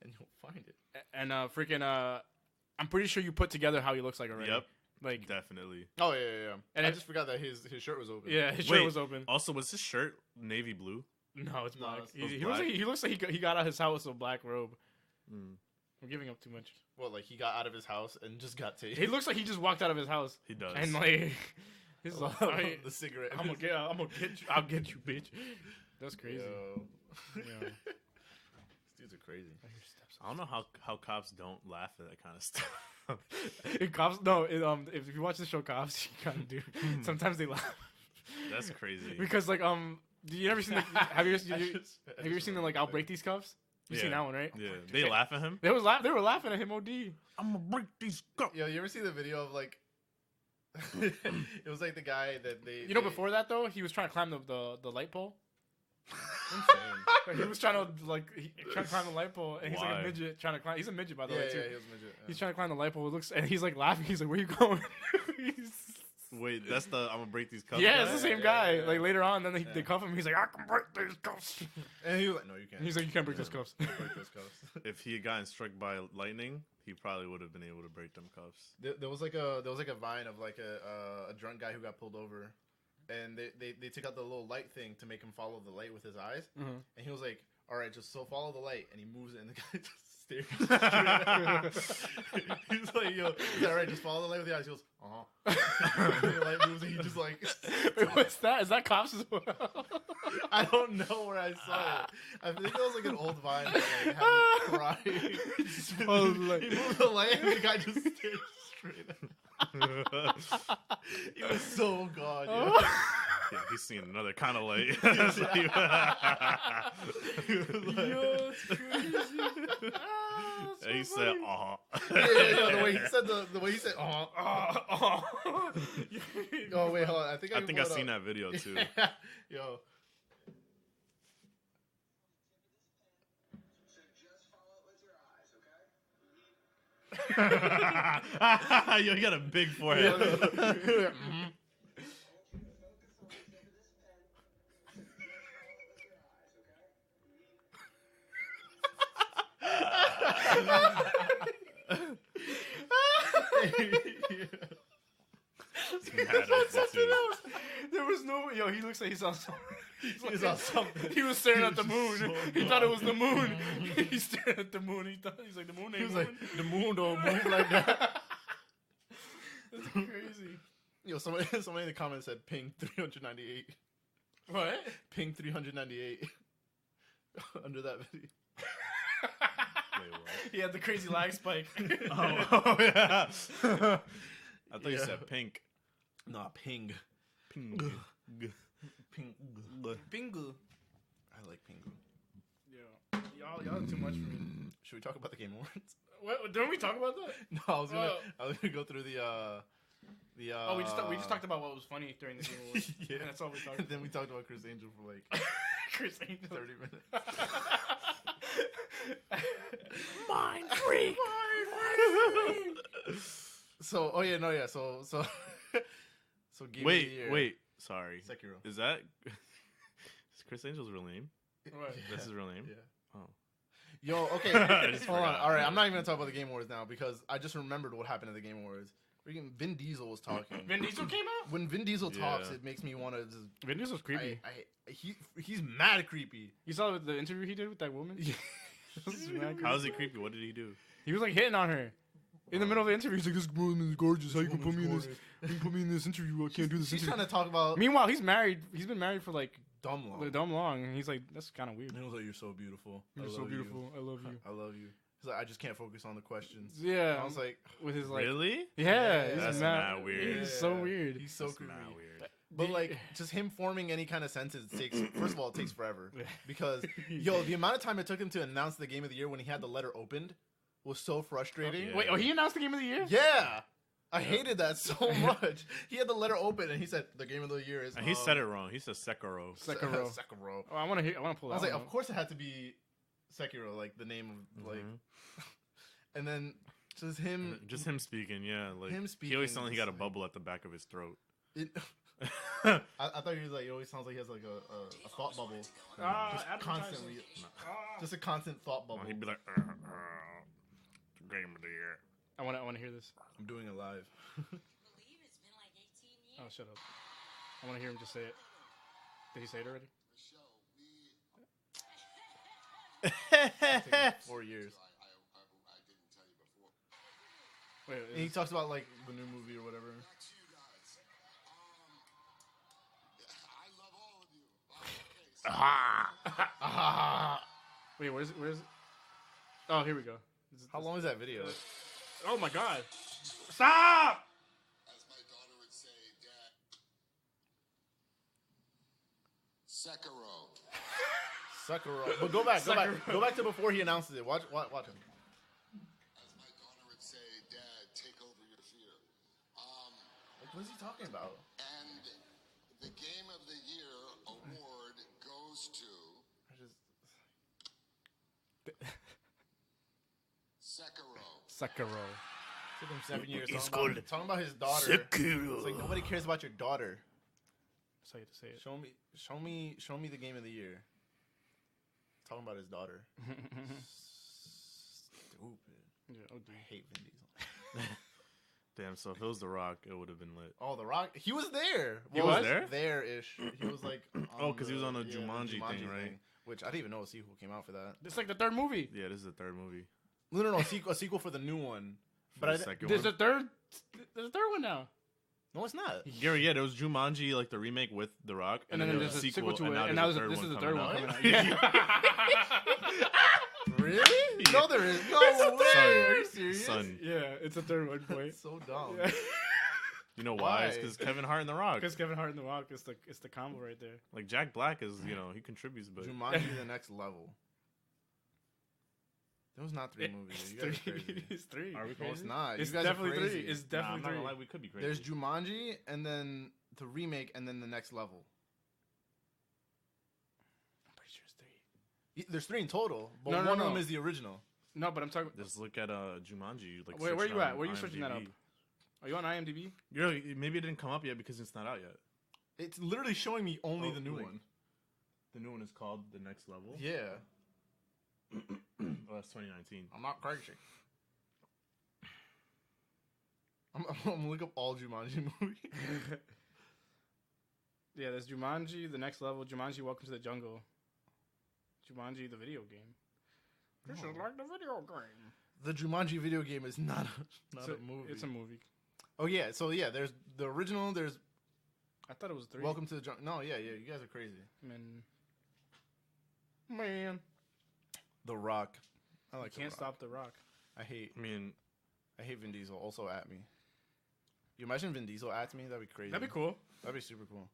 And you'll find it. And I'm pretty sure you put together how he looks like already. Yep, Like, definitely. Oh yeah. And I it- just forgot that his shirt was open. yeah, his Wait. shirt was open. Also, was his shirt navy blue? No, it's No, black. it's- He, it's he looks black? like he looks like he got out of his house with a black robe. Mm. I'm giving up too much. Well, like he got out of his house and just got tased. He looks like he just walked out of his house He does. and like he's I like, love the cigarette. I'm gonna get you. I'll get you, bitch. That's crazy. Yo. Yeah. These dudes are crazy. I don't know how cops don't laugh at that kind of stuff. In Cops, no. If you watch the show Cops, you kind of do. Sometimes they laugh That's crazy. because like do you ever seen the, have you ever seen the like I'll break these cuffs? You seen Yeah. that one, right? Yeah, they laugh at him. They were laughing at him. OD. I'm gonna break these cups. Yo, you ever see the video of like? It was like the guy that they. You know, before that though, he was trying to climb the light pole. Insane. He was trying to climb the light pole, and he's like Why? a midget trying to climb. He's a midget by the Yeah, way yeah, too. he was a midget. Yeah. He's trying to climb the light pole. It looks, and he's like laughing. He's like, "Where you going?" Wait, that's the I'm gonna break these cups. Yeah, guy? it's the same yeah, guy. yeah. Like later on, then they Yeah. cuff him. He's like, "I can break these cuffs." And he was like, "No, you can't." And he's like, "You can't break those cuffs." Break those cuffs. If he had gotten struck by lightning, he probably would have been able to break them cuffs. There was like a vine of like a drunk guy who got pulled over, and they took out the little light thing to make him follow the light with his eyes, Mhm. and he was like, "All right, just so follow the light," and he moves it, and the guy just stares. straight at him. He's like, "Yo, is that all right? Just follow the light with the eyes." He goes, the light moves, and he just like. Wait, what's that? Is that cops as well? I don't know where I saw it. I think it was like an old vine that like had me crying. follow the light. He moved the light, and the guy just stared straight at him. He was so gone. Yo. Yeah, he's seeing another kind of light. He was like- Yo, it's crazy. Ah, that's And he so said, funny. "Aw." Yeah, the way he said the way he said, Oh. Oh wait, hold on. I think I think I've seen that video too. Yo. Yo, you got a big forehead. Mhm. That's Something else. There was no. Yo, he looks like he's on something. He saw something. He was staring He at the was moon. so He thought it was the gone. moon. He's staring at the moon. He's like, the moon He ain't was like, moving. the moon don't move like that. That's crazy. Yo, somebody in the comments said ping 398. What? Ping 398. Under that video. Wait, what? He had the crazy lag spike. Oh, yeah. I thought you Yeah. said pink. Nah, ping. Ping. Ping. Pingu. I like pingu. Yo, y'all are too much for me. Should we talk about the Game Awards? What? Didn't we talk about that? No, I was gonna go through the Oh, we just talked about what was funny during the Game Awards. Yeah. That's all we talked And about. then we talked about Chris Angel for like Chris Angel. 30 minutes. Mind freak. So, oh yeah, no, yeah. So Game of the Year. Wait. Sorry. Sekiro. Is that is Chris Angel's real name? What? That's his real name? Yeah. Oh. Yo, okay. just Hold on. forgot. All right, I'm not even gonna talk about the Game Awards now because I just remembered what happened at the Game Awards. Freaking Vin Diesel was talking. Vin Diesel came out? When Vin Diesel talks, Yeah. it makes me want to just. Vin Diesel's creepy. He's mad creepy. You saw the interview he did with that woman? This is mad creepy. How is he creepy? What did he do? He was like hitting on her. In the middle of the interview, he's like, "This woman is gorgeous. How you can put me in this? You can put me in this interview. I can't do this She's interview." trying to talk about Meanwhile, he's married. He's been married for like dumb long. dumb long, and he's like, "That's kind of weird." And he was like, "You're so beautiful. I You're so love beautiful. I love you. You. I love you." He's like, "I just can't focus on the questions." Yeah, I was like, with his like, Really? yeah, Yeah, he's that's mad, mad weird. He's so weird. He's so That's creepy. mad weird. But like, just him forming any kind of sentence takes. First of all, it takes forever because yo, the amount of time it took him to announce the Game of the Year when he had the letter opened was so frustrating. Yeah. Wait, oh, he announced the game of the year? Yeah. I hated that so much. He had the letter open and he said the game of the year is. And he said it wrong. He said Sekiro. Sekiro. Sekiro. Oh, I want to pull that. I was like, one of up. course it had to be Sekiro, like the name of like. And then just him speaking. Yeah, like him he speaking always sounds like he got a is bubble at the back of his throat. It, I thought he was like. It always sounds like he has like a thought bubble, just constantly, just a constant thought bubble. He'd be like, game of the year. I want to hear this. I'm doing it live. Oh, shut up. I want to hear him just say it. Did he say it already? 4 years. Wait, And he talks about like the new movie or whatever. wait, where's it? Oh, here we go. How long is that video? Oh my God! Stop! As my daughter would say, Dad. Sekiro. Sekiro. But go back to before he announces it. Watch him. As my daughter would say, Dad, take over your fear. Like, what is he talking about? And the Game of the Year award goes to Sekiro. Sekiro. Took him 7 years. It's Talking about his daughter. Sekiro. It's like nobody cares about your daughter. That's how you have to say it. Show me the game of the year. Talking about his daughter. Stupid. Yeah, oh, dude. I hate Vin Diesel. Damn, so if it was The Rock, it would have been lit. Oh, The Rock. He was there. He was there? There-ish. He was like. Oh, because he was on the Jumanji thing, right? Which I didn't even know a sequel came out for that. It's like the third movie. Yeah, this is the third movie. No. A sequel for the new one. But But second There's one. there's a third one now. no, it's not. Gary, yeah, there was Jumanji, like the remake with The Rock, And then there there's was a sequel to it, now and there's now a this is the coming third one out. coming out. Yeah. Really? No, there is. No way. Are you serious? Son, Yeah, it's a third one, boy. That's so dumb. you know why? It's Why? because Kevin Hart and The Rock. Because Kevin Hart and The Rock is the combo right there. Like Jack Black is, he contributes, but Jumanji the next level. There was not 3 movies. You guys are crazy. It's 3. Are we No, crazy? it's not. It's you guys definitely are crazy. 3. It's Nah, I'm definitely not gonna 3. lie, we could be crazy. There's Jumanji and then the remake and then the next level. I'm pretty sure it's 3. There's 3 in total, but No, one no, of no. them is the original. No, but I'm talking. Just look at Jumanji. Like, Where search you it at? on Where you searching that up? IMDb. Are you on IMDb? Maybe it didn't come up yet because it's not out yet. It's literally showing me only Oh, the new like- one. The new one is called The Next Level. Yeah. Oh, that's 2019. I'm not crazy. I'm gonna look up all Jumanji movies. Yeah, there's Jumanji, the next level. Jumanji, Welcome to the Jungle. Jumanji, the video game. This is like the video game. The Jumanji video game is not a movie. It's a movie. Oh yeah, so yeah, there's the original. There's I thought it was 3. Welcome to the Jungle. No, yeah, you guys are crazy. Man. The Rock. I like. Can't The Rock. stop The Rock. I hate I mean, Vin Diesel. Also at me. You imagine Vin Diesel at me? That'd be crazy. That'd be cool. That'd be super cool.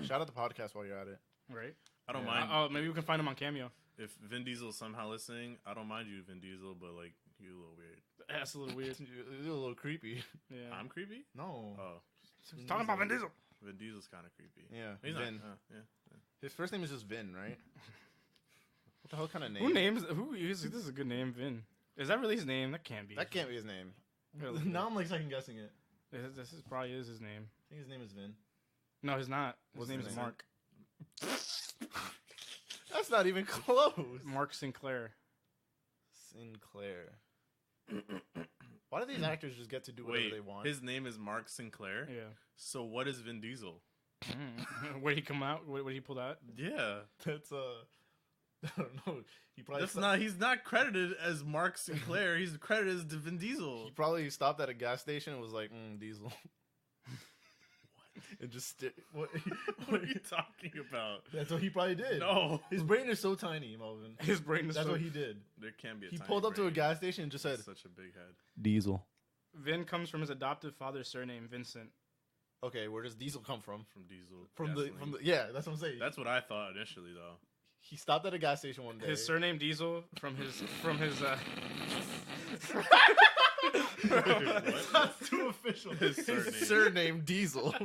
Shout out the podcast while you're at it. Right? I don't Yeah. mind Oh, maybe we can find him on Cameo. if Vin Diesel's somehow listening. I don't mind you, Vin Diesel, but like you're a little weird. That's a little weird. It's a little creepy. Yeah. I'm creepy. No. Oh, Talking about Vin Diesel. Vin Diesel's kind of creepy. Yeah. He's Vin. not. Yeah. His first name is just Vin, right? What the hell kind of name? This is a good name, Vin. Is that really his name? That can't be. That can't be his name. Really? Now I'm like second guessing it. This is probably is his name. I think his name is Vin. No, he's not. His What's name his is name? Mark. That's not even close. Mark Sinclair. Sinclair. Why do these actors just get to do whatever Wait, they want? his name is Mark Sinclair. Yeah. So what is Vin Diesel? Where he come out? What he pulled out? Yeah, That's I don't know. He probably that's not. He's not credited as Mark Sinclair. He's credited as Vin Diesel. He probably stopped at a gas station and was like, Diesel. And just what? What are you talking about? That's what he probably did. No, His brain is so tiny, Melvin. His brain is That's so- what he did. there can't be. He pulled up to a gas station and just said, Such a big head. Diesel. Vin comes from his adoptive father's surname, Vincent. Okay, where does Diesel come from? From Diesel. From gasoline. the yeah, that's what I'm saying. That's what I thought initially, though. He stopped at a gas station one day. His surname Diesel from his That's too official. His surname. His surname Diesel.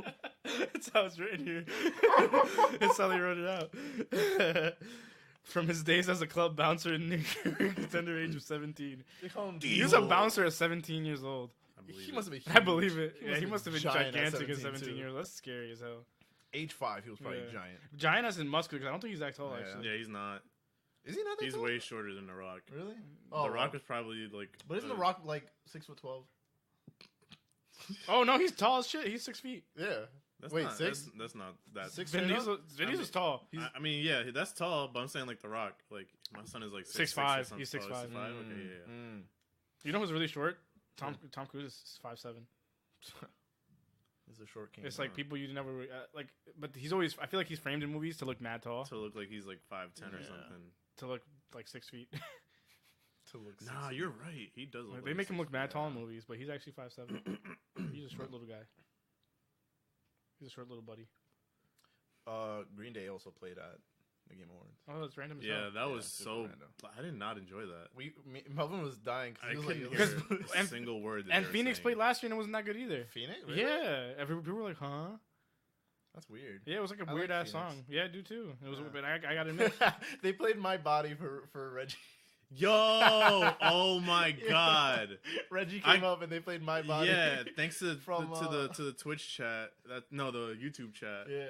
That's how it's written here. That's how they wrote it out. From his days as a club bouncer in New York, the tender age of 17. They call him He was a bouncer at 17 years old. He must have been. I believe it. He Yeah, he must have been giant at gigantic at 17 too. years old. That's scary as hell. Age 5, he was probably Yeah. giant. Giant as in muscular, 'cause I don't think he's that tall, Yeah. actually. Yeah, he's not. Is he not that He's tall? way shorter than The Rock. Really? The Rock was probably like. But isn't The Rock like 6'12"? Oh, no, he's tall as shit. He's 6 feet. Yeah. That's Wait, not, 6? That's not that. 6 Vin straight Diesel, up? Vin Diesel's tall. I mean, yeah, that's tall, but I'm saying like The Rock. Like my son is like 6'5". 6'6" or He's something. 6'5". Oh, 6'5"? Okay, yeah. Mm. You know who's really short? Tom Cruise is 5'7". He's a short king. It's like people you never like, but he's always. I feel like he's framed in movies to look mad tall, To look like he's like 5'10" or Yeah. something. to look like 6 feet. to look. Nah, 6'. you're right. He does look. They like make him 6'. look mad tall in movies, but he's actually 5'7". He's a short little guy. He's a short little buddy. Green Day also played at the Game Awards. Oh, that's random as Yeah, hell. that was super so. random. I did not enjoy that. Melvin was dying I because couldn't he hear was like, a and- single word. That And they were Phoenix saying. played last year and it wasn't that good either. Phoenix. Really? Yeah, people were like, "Huh?" That's weird. Yeah, it was like a I weird like ass Phoenix. song. Yeah, I do too. It was, Yeah. but I gotta admit, They played My Body for Reggie. Yo! Oh my god! Reggie came up and they played My Body. Yeah, thanks to From, to the Twitch chat. The YouTube chat. Yeah.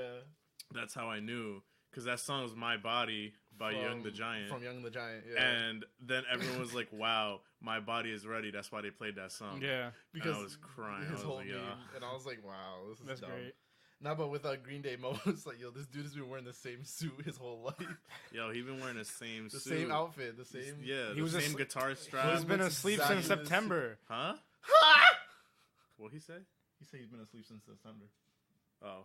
That's how I knew, because that song was "My Body" by Young the Giant. From Young the Giant. Yeah. And then everyone was like, "Wow, my body is ready." That's why they played that song. yeah, because I was crying. I his was whole like, meme, "Yeah." and I was like, wow, this is that's dumb. great. Nah, but with Green Day, Mo was like, yo, this dude has been wearing the same suit his whole life. Yo, he been wearing the same The suit, same outfit, the same. Yeah, He the was same asleep- guitar strap. He's been looks asleep exactly since the same. September. Huh? What he say? He said he's been asleep since September. Oh,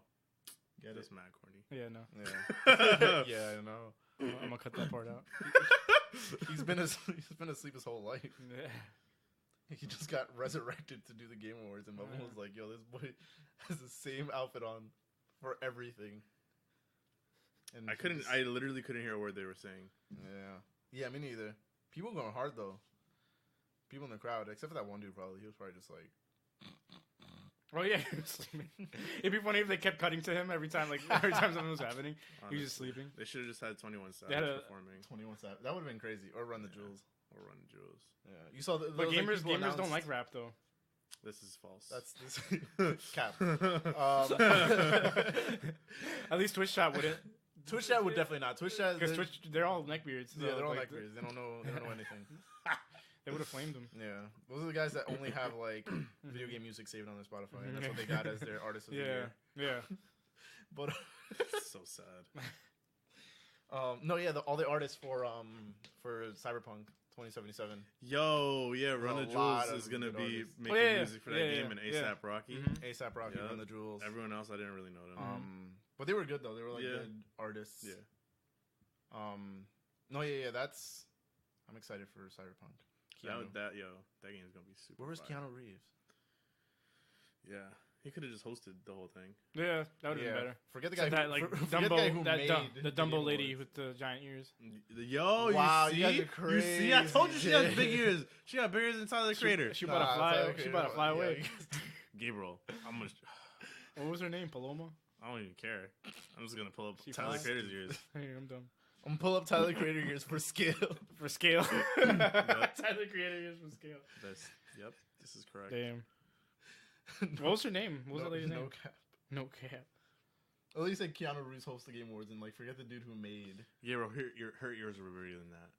Get that's it? mad corny. Yeah, no, Yeah. Yeah, I know. I'm gonna cut that part out. He's been asleep his whole life. Yeah. He just got resurrected to do the Game Awards, and Melvin was like, yo, this boy has the same outfit on for everything. And I literally couldn't hear a word they were saying. Yeah, me neither. People going hard though. People in the crowd, except for that one dude, probably. He was probably just like, Oh yeah, he was sleeping. It'd be funny if they kept cutting to him every time something was happening. He was just Honestly. sleeping. They should have just had 21 Savage They had a- performing 21 Savage. That would have been crazy. Or Run the Jewels. or Run Jewels. Yeah, you saw the. But those, like, gamers people don't announced- like rap though. This is false. That's this cap. At least Twitch chat wouldn't, Twitch chat would definitely not. Twitch chat, because Twitch they're all neckbeards. So yeah, they're all like, neckbeards. They don't know. They don't know anything. They would have flamed him. Yeah, those are the guys that only have like video game music saved on their Spotify. And that's what they got as their artist of the Yeah, year. yeah. But so sad. no, yeah, all the artists for Cyberpunk 2077. Yo, yeah, Run the a lot Jewels is of gonna good be artists. making yeah, music for that yeah, game, and yeah. ASAP Rocky. Mhm. ASAP Rocky, Yeah. Run the Jewels. Everyone else, I didn't really know them. But they were good though. They were like Yeah. good artists. Yeah. No, yeah, that's. I'm excited for Cyberpunk. Keanu. That game's gonna be super. Where was fire. Keanu Reeves? Yeah, he could have just hosted the whole thing. Yeah, that would have been better. Forget the guy. Except who, that like forget the guy who made the Game Dumbo lady Awards. with the giant ears. Yo, Wow, you you guys see? are You see? I told you she has crazy. big ears. She got bigger than Tyler the Creator. She about to fly. She about to fly away. Gabriel, I'm gonna. What was her name? Paloma. I don't even care. I'm just gonna pull up She Tyler the flies. Creator's ears. Hey, I'm dumb. I'm gonna pull up Tyler the Creator years for scale. For scale. Tyler Creator is for scale. Yep, this is correct. Damn. What was her name? What was no, the lady's no name? cap. No cap. At least said Keanu Reeves hosts the Game Awards and like forget the dude who made. Gabriel, her ears were bigger than that.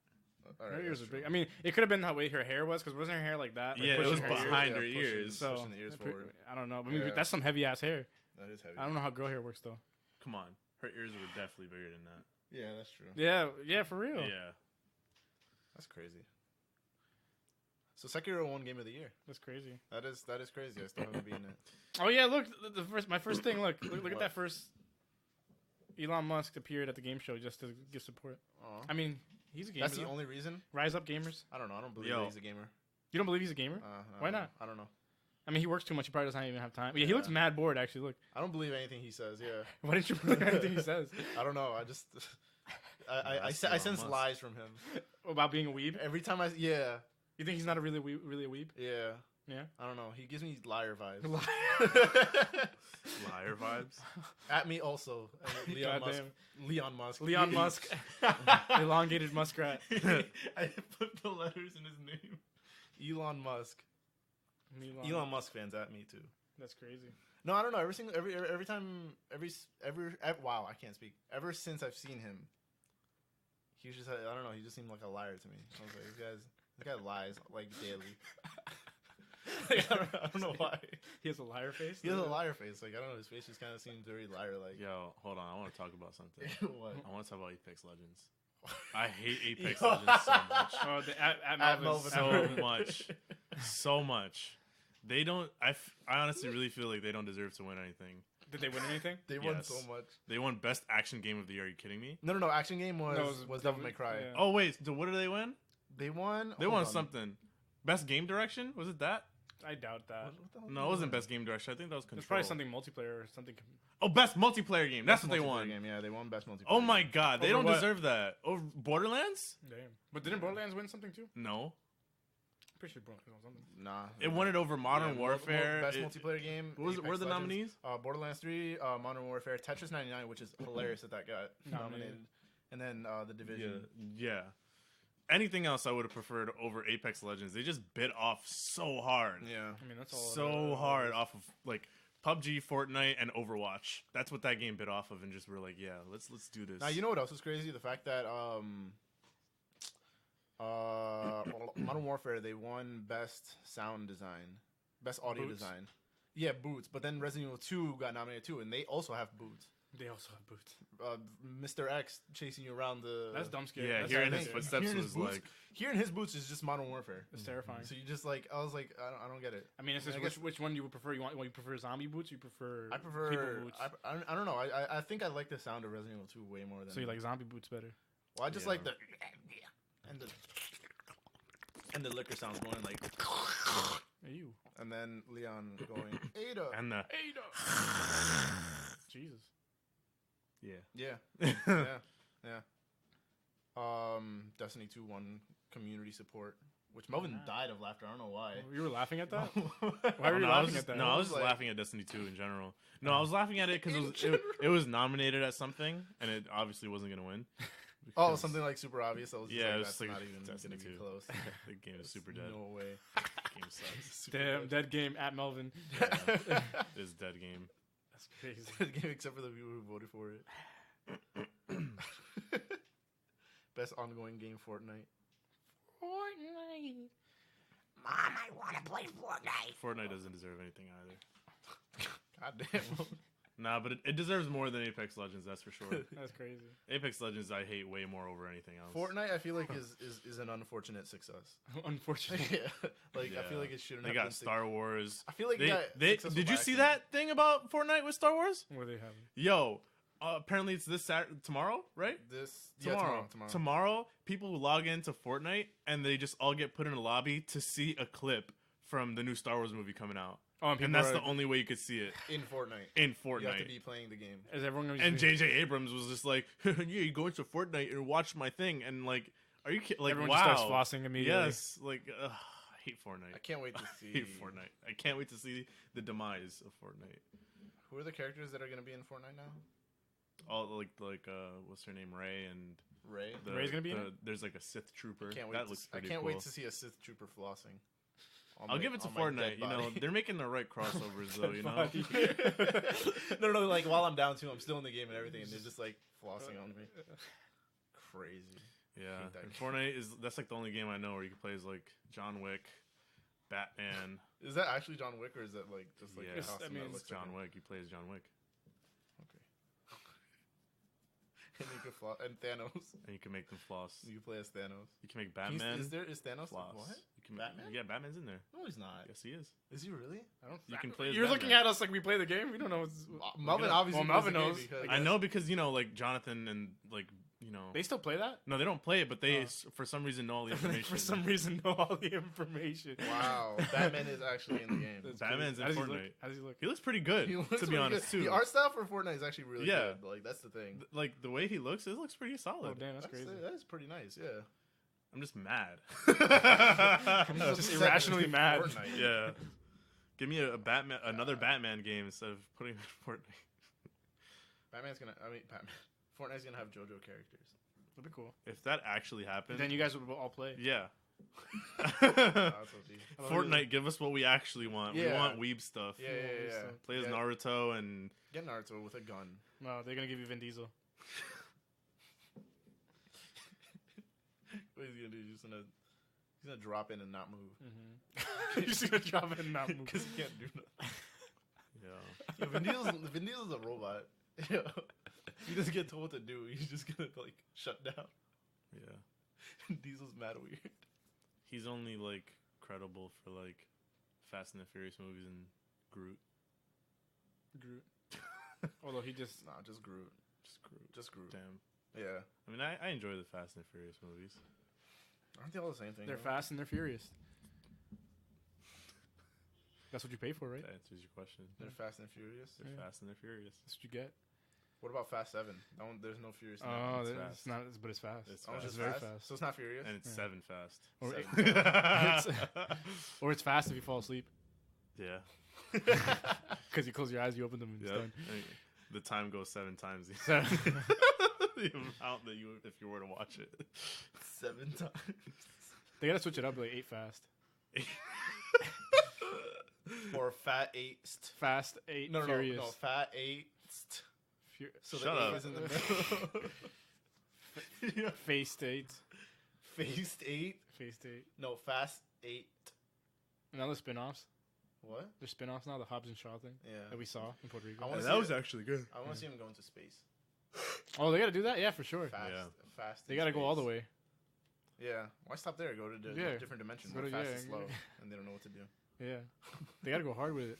All Her right, ears that's are big. true. I mean, it could have been the way her hair was, because wasn't her hair like that? Like Yeah, it pushing was her ears? behind her pushing- ears. So pushing the ears forward. I don't know. I mean, Yeah. that's some heavy ass hair. That is heavy. I don't know how girl hair works though. Come on, her ears were definitely bigger than that. Yeah, that's true. Yeah, for real. Yeah, That's crazy. So Sekiro won Game of the Year. That's crazy. That is crazy. I still haven't beaten it. Oh yeah, look, my first thing. Look at What? that first. Elon Musk appeared at the game show just to give support. Aw. I mean, he's a gamer. That's the though. only reason. Rise up, gamers. I don't know. I don't believe Yo. that he's a gamer. You don't believe he's a gamer? I Why don't know. not? I don't know. I mean, he works too much. He probably doesn't even have time. Yeah, he looks Yeah. mad bored. Actually, look. I don't believe anything he says. Yeah. Why didn't you believe anything he says? I don't know. I just I sense Musk. lies from him About being a weeb? every time You think he's not a really a weeb? yeah. Yeah. I don't know. He gives me liar vibes. Liar vibes. At me also. Leon Musk. Goddamn. Leon Musk. Leon Musk. Elongated muskrat. I put the letters in his name. Elon Musk. Elon Musk fans at me too. That's crazy. No, I don't know. Every time, wow, I can't speak. Ever since I've seen him, he was just, I don't know. He just seemed like a liar to me. I was like, this guy lies like daily. Like, I don't know why. He has a liar face? He has a liar face. Like, I don't know. His face just kind of seems very liar-like. Yo, hold on. I want to talk about something. What? I want to talk about Apex Legends. I hate Apex Legends so much. Oh, at Melvin. So much. So much. They don't. I honestly really feel like they don't deserve to win anything. Did they win anything? They won Yes. so much. They won Best Action Game of the Year. Are you kidding me? No. Action game was No, it Devil May Cry. yeah. Oh, wait. So what did they win? They won. They hold won on. something. Best Game Direction? Was it that? I doubt that. What the hell No, did it they wasn't win? Best Game Direction. I think that was Control. It's probably something multiplayer or something. Oh, Best Multiplayer Game. That's Best what they multiplayer won. Game. Yeah, they won best multiplayer. Oh my game. god. They Over don't what? deserve that. Over Borderlands? Damn. But didn't Borderlands win something too? No. I'm pretty sure Borderlands won something. Nah. It won it over Modern Yeah, Warfare. Best It- multiplayer game. What was it- Apex what are the Legends, nominees? Borderlands 3, Modern Warfare, Tetris 99, which is hilarious that got nominated, and then The Division. Yeah. Anything else I would have preferred over Apex Legends. They just bit off so hard. Yeah. I mean, that's all. So hard off of like PUBG, Fortnite, and Overwatch. That's what that game bit off of, and just were like, yeah, let's do this. Now you know what else is crazy? The fact that Modern Warfare, they won best sound design, best audio Boots? design. Yeah, Boots. But then Resident Evil 2 got nominated too, and they also have Boots. They also have boots. Mr. X chasing you around the. That's dumb scary. Yeah, That's hearing dumb his scary. footsteps Hearing his was boots- like, Hearing his boots is just Modern Warfare. It's terrifying. So you just like, I was like, I don't get it. I mean, it's just I guess- which one you would prefer? You prefer zombie boots? Or you prefer? I prefer. people boots. I don't know. I think I like the sound of Resident Evil 2 way more than. So you like zombie boots better? Well, I just Yeah. like the and the liquor sounds going like, You. and then Leon going Ada. and the Jesus. yeah. Yeah. Destiny 2 won community support, which Melvin died of laughter. I don't know why. You were laughing at that? Why Why were you No, I was laughing just, at that? no, I was like- laughing at Destiny 2 in general. No, I was laughing at it because it was nominated at something, and it obviously wasn't gonna win. Oh, Because- something like super obvious. I was just Yeah, it like, was that's like not even Destiny gonna be 2. close. The game is super dead. No way. The game sucks. Damn, dead game at Melvin. It's a dead game. That's crazy. Except for the people who voted for it. Best ongoing game, Fortnite. Fortnite. Fortnite doesn't deserve anything either. God damn. Nah, but it deserves more than Apex Legends, that's for sure. That's crazy. Apex Legends I hate way more over anything else. Fortnite, I feel like is an unfortunate success. Unfortunately. Yeah. Like I feel Yeah. like it shouldn't. They have got been Star Wars. I feel like They, got they successful did you by see accident. that thing about Fortnite with Star Wars? What are they having? Yo, apparently it's this tomorrow, right? Tomorrow. Tomorrow, people will log into Fortnite and they just all get put in a lobby to see a clip from the new Star Wars movie coming out. Oh, And that's the only way you could see it In Fortnite. in You have to Fortnite. be playing the game. Is everyone gonna be And J.J. Abrams was just like, "Yeah, you go into Fortnite and watch my thing." And like, are you kidding? Like, Everyone wow. just starts flossing immediately. Yes, like, I hate Fortnite. I can't wait to see. I hate Fortnite. I can't wait to see the demise of Fortnite. Who are the characters that are going to be in Fortnite now? All like what's her name, Ray, and Ray. Ray's gonna be in it? There's like a Sith trooper. Can't wait. That looks I pretty can't cool. wait to see a Sith trooper flossing. on I'll my- give it to on my dead Fortnite. You know, body. they're making the right crossovers though. You know, no, like while I'm down too, I'm still in the game and everything, and they're just like flossing on me. Crazy. yeah. hate that And game. Fortnite that's like the only game I know where you can play as like John Wick, Batman. Is that actually John Wick or is that like just like Yeah, a It's- I costume mean, that it's looks like John him? Wick. You play as John Wick, Okay. And you can and Thanos. and you can make them floss. You play as Thanos. You can make Batman Is Thanos floss. what? You can Batman? Yeah, Batman's in there. No, he's not. Yes, he is. Is he really? I don't. You can play as You're looking Batman. at us like we play the game. We don't know. What's, Melvin gonna- obviously Well, plays Melvin the game knows. because- I know because like Jonathan and like you know. They still play that? No, they don't play it, but they for some reason know all the information. For some reason, know all the information. Wow, Batman is actually in the game. Batman's in How does he Fortnite. look? How does he look? He looks pretty good, He looks to be really honest, good. too. The art style for Fortnite is actually really good. Like that's the thing. Like the way he looks, it looks pretty solid. Oh damn, that's crazy. That is pretty nice. Yeah. I'm just mad. Just irrationally mad. Fortnite. Yeah. Give me another Batman game instead of putting it in Fortnite. Batman. Fortnite's gonna have JoJo characters. That'd be cool. If that actually happened, Then you guys would all play. yeah. That's Fortnite, give us what we actually want. We Yeah. want weeb stuff. Yeah. Play as Yeah. Naruto and Get Naruto with a gun. No, they're gonna give you Vin Diesel. What is he gonna do? He's gonna drop in and not move. You're just gonna drop it and not move. Because he can't do nothing. yeah. Yeah, Vin Diesel's a robot. Yeah. He doesn't get told what to do. He's just gonna like shut down. Yeah. Diesel's mad weird. He's only like credible for like Fast and the Furious movies and Groot. Groot. Although he just Just Groot. Just Groot. Damn. Yeah. I mean, I enjoy the Fast and the Furious movies. Aren't they all the same thing? they're though? fast and they're furious. That's what you pay for, right? That answers your question. They're Fast and Furious. They're Yeah. Fast and they're Furious. That's what you get. What about Fast 7? That one, there's no Furious. in that Oh, one. it's it's fast. not, but it's fast. It's Oh, it's fast. just very fast? fast. So it's not Furious. And it's Yeah. 7 fast. Or, Seven. or it's fast if you fall asleep. Yeah. Because you close your eyes, you open them, and it's Yep. done. The time goes 7 times. So, The amount that if you were to watch it. 7 times. they gotta switch it up to like 8 fast. Or Fat 8. Fast, 8 No, furious. Fat 8. So Shut the up. A is in the middle. Yeah. Faced 8. Faced 8. Faced 8. No, Fast 8. And now the spin-offs. What? There's spin-offs now, the Hobbs and Shaw thing Yeah. that we saw in Puerto Rico. I wanna that see was it. actually good. I want to see him go into space. Oh, they gotta do that? Yeah, for sure. Fast. Yeah. Fast. They in gotta go all the space. way. Yeah. Why stop there? Go to the Yeah. different dimensions. Go Go to- fast yeah, and slow. yeah. And they don't know what to do. Yeah. They gotta go hard with it.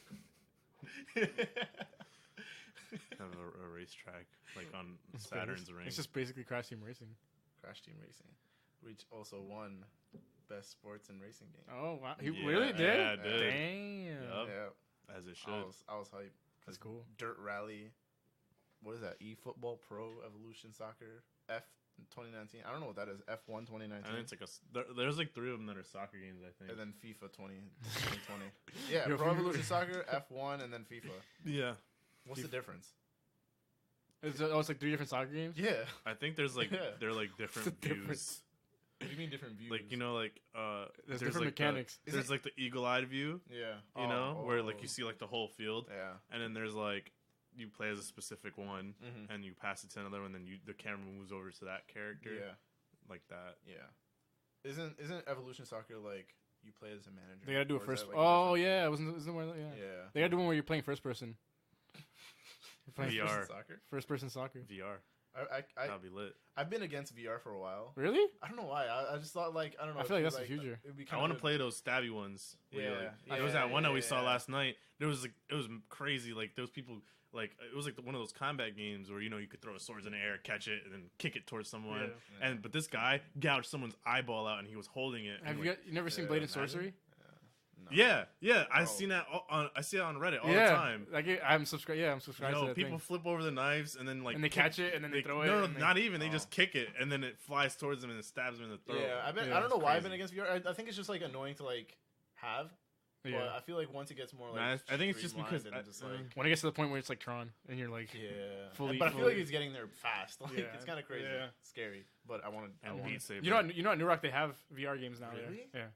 Have a racetrack like on In Saturn's space. ring. It's just basically Crash Team Racing. Crash Team Racing, which also won Best Sports and Racing Game. Oh, wow. He Yeah, really did? yeah, it did. Damn. Yup. Yeah. As it should. I was hyped. That's cool. Dirt Rally. What is that? eFootball Pro Evolution Soccer F 2019. I don't know what that is. F1 2019. And it's like there's like 3 of them that are soccer games, I think. And then FIFA 2020. Yeah, Yo, Pro FIFA Evolution Soccer, F1, and then FIFA. Yeah. What's the difference? It's like 3 different soccer games? Yeah. I think there's like Yeah. they're like different the views. difference? What do you mean different views? Like, you know, like There's there's different like mechanics. There's like the eagle-eyed view, Yeah. you know, where like you see like the whole field, Yeah. and then there's like you play as a specific one, Mhm. and you pass it to another one, then the camera moves over to that character, Yeah. like that. Yeah. Isn't Evolution Soccer like you play as a manager? They gotta do a Or is first. that, like, Oh, different- yeah. Isn't where, yeah. Yeah. They gotta do one where you're playing first person. You're playing VR. Soccer. First person soccer. VR, I that'll be lit. I've been against VR for a while. Really? I don't know why. I just thought like I don't know. I feel like it'd that's be, the future. It'd be I kinda want to good. play those stabby ones. where you, Yeah. like, there was that one that we saw Yeah. last night. There was like it was crazy. Like those people, like it was like one of those combat games where you know you could throw swords in the air, catch it, and then kick it towards someone. Yeah. And but this guy gouged someone's eyeball out, and he was holding it. Have and, you, like, you never seen yeah, Blade and imagine. Sorcery? No. Yeah, I Oh. seen that. I see it on Reddit all yeah. the time. Like I'm subscribed. Yeah, I'm subscribed to Yo, that people thing. flip over the knives and then like And they catch it and then they throw it. No, and they- not even. They Oh. just kick it and then it flies towards them and it stabs them in the throat. Yeah, I Yeah, don't know it's why I've been crazy. against VR. I think it's just like annoying to like have. But Yeah. I feel like once it gets more like, Nah, I think it's just because streamlined and just I- like When it gets to the point where it's like Tron and you're like, yeah. fully- but I feel fully- like it's getting there fast. Like Yeah. it's kind of crazy, Yeah. scary. But I want to. and Beat Saber. you know at New Rock they have VR games now. Really? Yeah.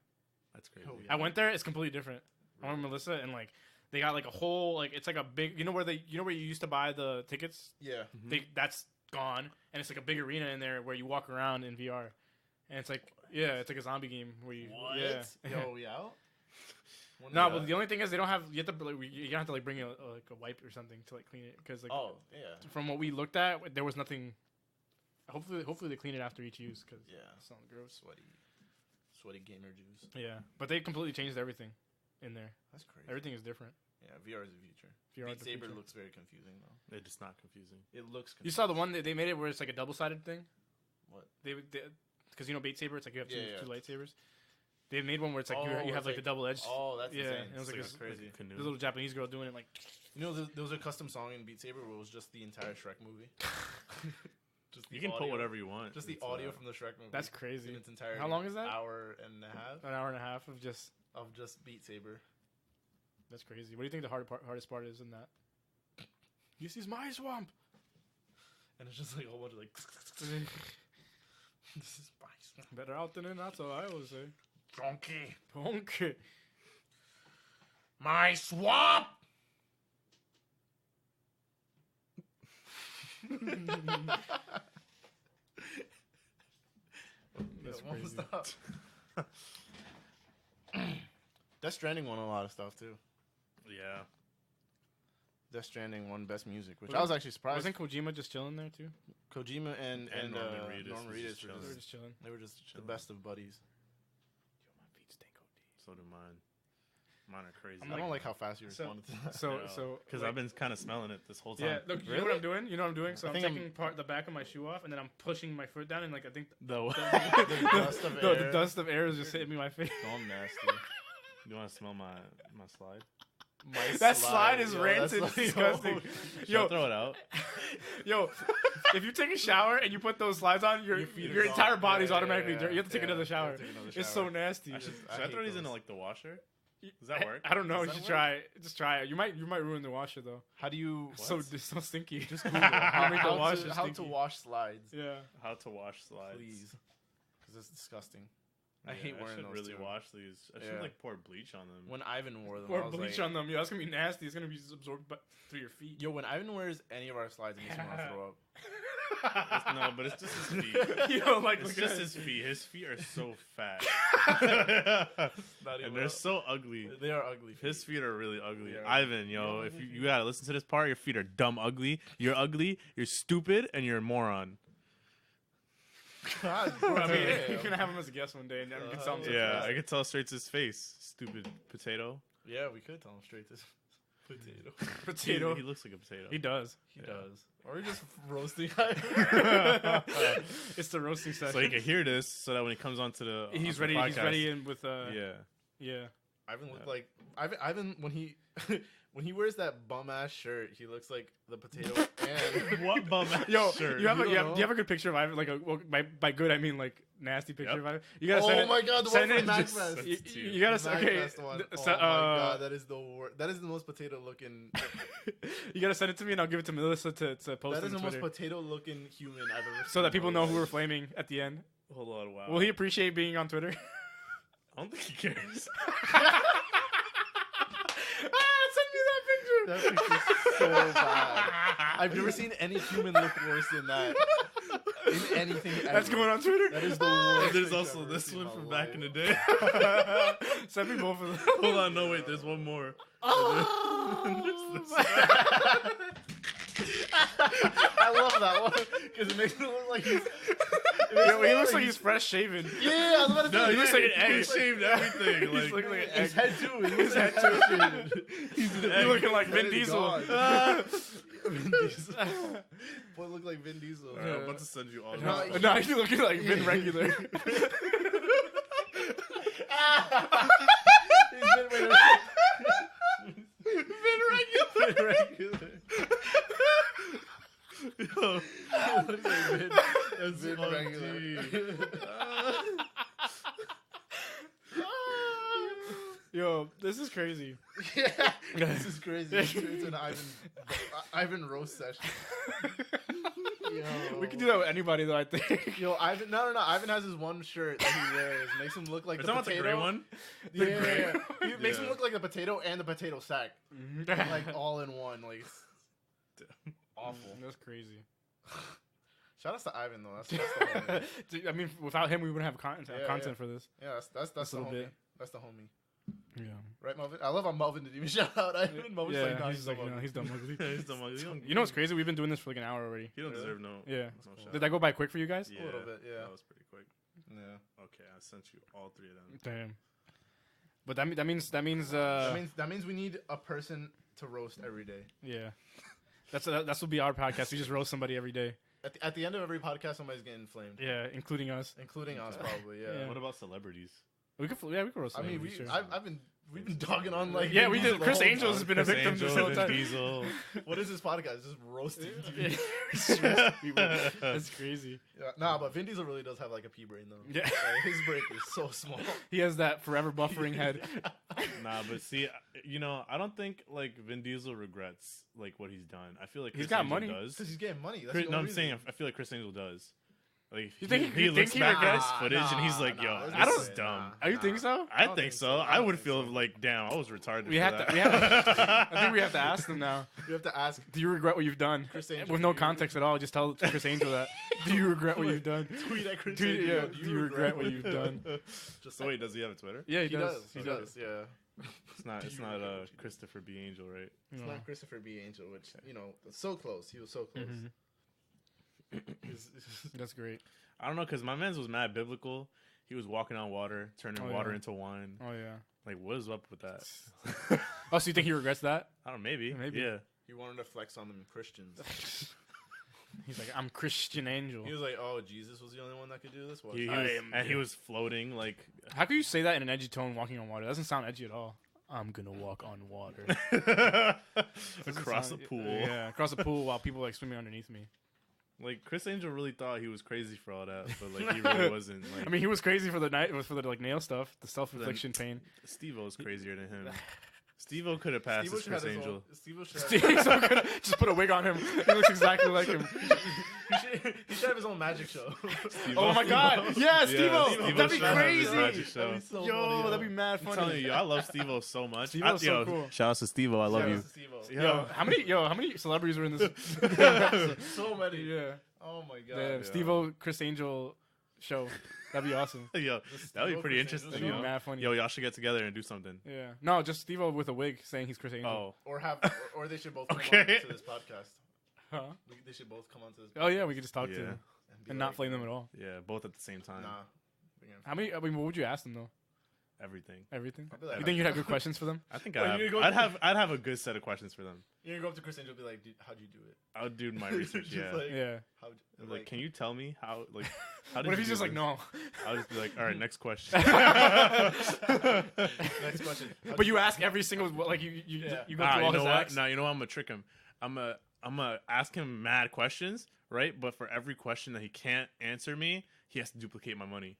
That's crazy. Oh, I went there. It's completely different. I went with Melissa and like they got like a whole like it's like a big you know where you used to buy the tickets. Yeah. That's gone and it's like a big arena in there where you walk around in VR, and it's like it's like a zombie game where you What? yeah. Yo, we out? When No, we but out? the only thing is they don't have you have to like, you have to like bring like a wipe or something to like clean it because like Oh yeah. from what we looked at there was nothing. Hopefully they clean it after each use because Yeah. it sounds gross. Sweaty gamer juice. Yeah, but they completely changed everything in there. That's crazy. Everything is different. Yeah, VR is the future. VR is Beat the Saber future. looks very confusing though. It's not confusing. It looks. You saw the one that they made it where it's like a double-sided thing. What? Because Beat Saber, it's like you have two lightsabers. They made one where it's like you it's have like the double edged. Oh, that's insane. It was like crazy. This little Japanese girl doing it like. There was a custom song in Beat Saber where it was just the entire Shrek movie. You can put whatever you want. Just the audio from the Shrek movie. That's crazy. In its entirety. How long is that? Hour and a half. An hour and a half of just Beat Saber. That's crazy. What do you think the hardest part is in that? This is my swamp. And it's just like a whole bunch of like. This is my swamp. Better out than in. That's what I always say. Donkey. My swamp. That's crazy. Death Stranding won a lot of stuff too. Yeah. Death Stranding won Best Music, which I was actually surprised. Wasn't Kojima just chilling there too? Kojima and Norman Reedus Norman was Reedus just chilling. They were just chilling. They were just the best of buddies. Yo, my feet stink OD. So do mine. Mine are crazy. I don't like how fast you responded to that. Because I've been kind of smelling it this whole time. Yeah, look, you know what I'm doing? So I'm think taking the back of my shoe off, and then I'm pushing my foot down, and like I think The dust of air. the dust of air is just hitting me in my face. So nasty. You want to smell my slide? That slide is rancid, disgusting. Should I throw it out? Yo, if you take a shower and you put those slides on, your entire body's automatically dirty. You have to take another shower. It's so nasty. Should I throw these into like the washer? Does that work? I don't know. You should try it. Just try it. You might ruin the washer though. How do you? It's so stinky. Just Google how stinky. to wash slides. Yeah. How to wash slides? Please, because it's disgusting. Yeah, I hate wearing should those. Really too. wash these. I should like pour bleach on them. When Ivan wore them, Pour I was bleach like, on them. Yo, that's gonna be nasty. It's gonna be absorbed through your feet. Yo, when Ivan wears any of our slides, it makes me want to throw up. No, but it's just his feet. Yo, like It's just his feet. His feet are so fat. And they're up. so ugly. They are ugly. His feet are really ugly. Yeah. Ivan, yo, if you gotta listen to this part, your feet are dumb ugly. You're ugly, you're stupid, and you're a moron. God, I mean, you can have him as a guest one day, and you can tell him. Yeah, I can tell straight to his face. Stupid potato. Yeah, we could tell him straight this potato. Potato. He looks like a potato. He does. He does. Or we just roasting. It's the roasting session. So he can hear this, so that when he comes onto the He's onto ready. the He's podcast, ready in with yeah. Yeah. Ivan looked like Ivan when he when he wears that bum ass shirt, he looks like the potato. And What bum ass Yo, shirt? do you have know? a good picture of Ivan? Like by good I mean like nasty picture of Ivan. You gotta send it. Oh my god, the send one it from just- MagFest. You gotta The okay. MagFest one. Oh So, my god, that is the worst. That is the most potato looking. You gotta send it to me and I'll give it to Melissa to post That on is the most Twitter, potato looking human I've ever seen. so that people know who we're flaming at the end. Hold on, wow. Will he appreciate being on Twitter? I don't think he cares. Send me that picture. That picture's so bad. I've never seen any human look worse than that. In anything ever. That's going on Twitter. That is the worst. There's thing also I've ever this seen one in from my back in the life. day. Send me both of them. Hold on, no wait, there's one more. I love that one because it makes it look like he's. Yo, he looks like he's fresh shaven. Yeah, I was about to No, say. he looks like an egg. He He shaved everything. He's Like, looking like an His egg. head too. His head too. he's an He's egg. looking like Vin Head is Diesel. gone. Vin Diesel. Boy, look like Vin Diesel. All right, I'm about to send you all No, this. No, he's looking like Vin regular. He's been Vin regular. regular. Yo, Looks like Vin. that's Vin OG. regular. Yo, this is crazy. Yeah, this is crazy. It's an Ivan roast session. Yo. We can do that with anybody, though. I think. Yo, Ivan. No. Ivan has his one shirt that he wears. Makes him look like Are you the talking about potato. the gray one? Yeah. He makes him Yeah. look like the potato and the potato sack, like all in one. Like it's awful. That's crazy. Shout out to Ivan though. That's the homie. Dude, I mean, without him, we wouldn't have content Yeah. for this. Yeah, that's Just the a little homie. bit. That's the homie. Yeah. Right, Melvin? I love how Melvin didn't even shout out Ivan. Melvin's Yeah, like, no, he's like, so you know, ugly. he's dumb ugly. He's dumb ugly. You know what's crazy? We've been doing this for like an hour already. He don't Really? deserve no. Yeah. no shout Did that go by quick for you guys? Yeah, A little bit, yeah. That was pretty quick. Yeah. Okay, I sent you all three of them. Damn. But that means That means we need a person to roast every day. yeah. That's will be our podcast. We just roast somebody every day. At the end of every podcast, somebody's getting flamed, Yeah, including us. including us probably. Yeah. Yeah. What about celebrities? We could roast. I mean, sure. we've been dogging on like Yeah, Vin we Diesel did. the Chris whole Angels has time. been a victim this whole Vin time. Diesel. What is this podcast? Just roasting. Yeah. dude. It's roast people. That's crazy. Yeah, nah, but Vin Diesel really does have like a pea brain though. Yeah. Like, his brain is so small. He has that forever buffering head. Nah, but see, I don't think like Vin Diesel regrets like what he's done. I feel like He's Chris got Angel money. does. Because he's getting money. That's Chris, the no, only I'm saying reason. I feel like Chris Angel does. Like You think he looks he back at regrets? his footage and he's like, Nah, "Yo, there's I this don't- is dumb." Oh, you think so? I don't think think so. so. I I would don't feel think so. like, damn, I was retarded. We for have that. to. We have. I think we have to ask them now. You have to ask. Do you regret what you've done? Chris Angel, With no do you- context at all, just tell Chris Angel that. Do you regret what you've done? Tweet at Chris Tweet, Angel. yeah. Do you regret what you've done? Just So wait, does he have a Twitter? Yeah, he, he does. does. He He does. does. Yeah. It's not. It's you not regret what you- Christopher B. Angel, right? It's No. not Christopher B. Angel, which so close. He was so close. Mhm. He's- That's great. I don't know, cause my man's was mad biblical. He was walking on water, turning Oh, water yeah. into wine. Oh yeah. Like, what is up with that? Oh, so you think he regrets that? I don't know. Maybe. Maybe. Yeah. he wanted to flex on them Christians. He's like, I'm Christian Angel. He was like, "Oh, Jesus was the only one that could do this." Well, He I was, am- and he was floating like How could you say that in an edgy tone, walking on water? That doesn't sound edgy at all. I'm gonna walk on water. across the Sound- pool. Yeah, across the pool while people like swimming underneath me. Like Chris Angel really thought he was crazy for all that, but like he really wasn't. Like, I mean, he was crazy for the night. It was for the like nail stuff, the self-infliction pain. Steve-O's crazier than him. Steve-O could have passed Steve-O as should have Chris his Angel. own- Steve-O should have- So good. Just put a wig on him. He looks exactly like him. he should have his own magic show. Oh my god! Yeah, Steve-O! Steve-O That'd be should have his crazy! magic show. That'd be so Yo, funny, that'd be mad I'm telling funny. you, yo, I love Steve-O so much. Steve-O's so Yo, cool. Shout out to Steve-O. I love Shout you. out to Steve-O. Yo, how many celebrities were in this? So many. Yeah. Oh my god. The Steve-O, Chris Angel show. That'd be awesome. Yo, that would be pretty Chris Angel interesting. That'd be You know? mad funny. Yo, y'all should get together and do something. Yeah. No, just Steve-O with a wig saying he's Chris Angel. Oh, Or they should both come Okay. on to this podcast. Huh? They should both come on to this. Oh yeah, we could just talk to Yeah. them be and not like, flame them at all. yeah, both at the same time. Nah. We're gonna- How many? I mean, what would you ask them though? Everything. Everything. I'd be like, You think you'd have good questions for them? I think Well, you go- I'd have a good set of questions for them. You're gonna go up to Chris Angel and be like, how'd you do it? I would do my research. Just Yeah. like- Yeah. How'd Like, can you tell me how? Like, how did What if you he's do just like this? no? I'll just be like, all right, next question. Next question. But you ask every single like you Yeah. you go through all you know his what? acts. No, you know what? I'm gonna trick him. I'm gonna ask him mad questions, right? But for every question that he can't answer me, he has to duplicate my money.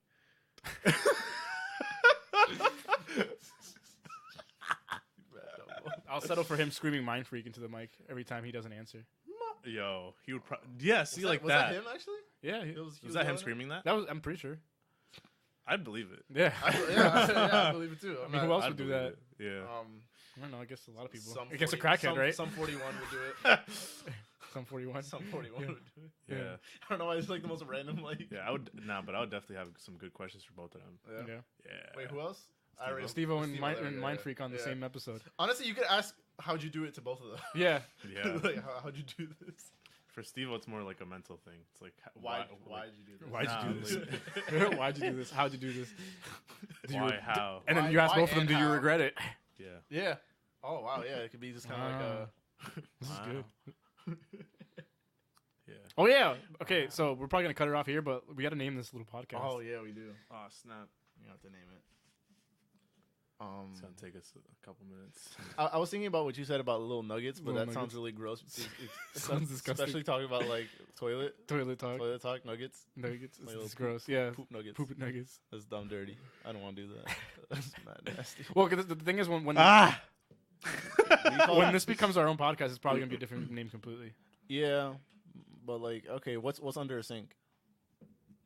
I'll settle for him screaming "mind freak" into the mic every time he doesn't answer. Yo, he would. Yeah, see, like was that. him actually? Yeah, Was that him screaming that? That was. I'm pretty sure. I'd believe it. Yeah. Yeah, I believe it too. I mean, who else would do believe that? it. Yeah. I don't know. I guess a lot of people. Some I guess a 40 crackhead, right? Some 41 would do it. Some 41. Some 41 Yeah. would do it. Yeah. Yeah. I don't know why it's like the most random. Like, Yeah, I would. Nah, but I would definitely have some good questions for both of them. yeah. Yeah. Yeah. Wait, who else? I already- Steve-O and Steve-O, Mind, there we and go, Mind yeah. Freak on the Yeah. same episode. Honestly, you could ask how'd you do it to both of them. Yeah. Yeah. Like, how'd you do this? For Steve, it's more like a mental thing. It's like Why'd you do this? Why'd Nah, you do this? Why'd you do this? How'd you do this? Do you why? How? And then Why- you ask why both of them, and do you how? regret it? Yeah. Yeah. Oh wow, yeah. It could be just kind of like a. This is Wow. good. Yeah. Oh yeah. Okay, so we're probably gonna cut it off here, but we got to name this little podcast. Oh yeah, we do. Oh snap! You have to name it. It's gonna take us a couple minutes. I was thinking about what you said about little nuggets, but Little that sounds nuggets. really gross. Sounds disgusting. Especially talking about like toilet Toilet talk. talk nuggets, Nuggets. Like It's little gross. Yeah. poop nuggets. Poop nuggets. That's dumb dirty. I don't want to do that. That's mad nasty. Well, 'cause the thing is, when We when this becomes our own podcast, it's probably gonna be a different name completely. yeah, but like, okay, what's under a sink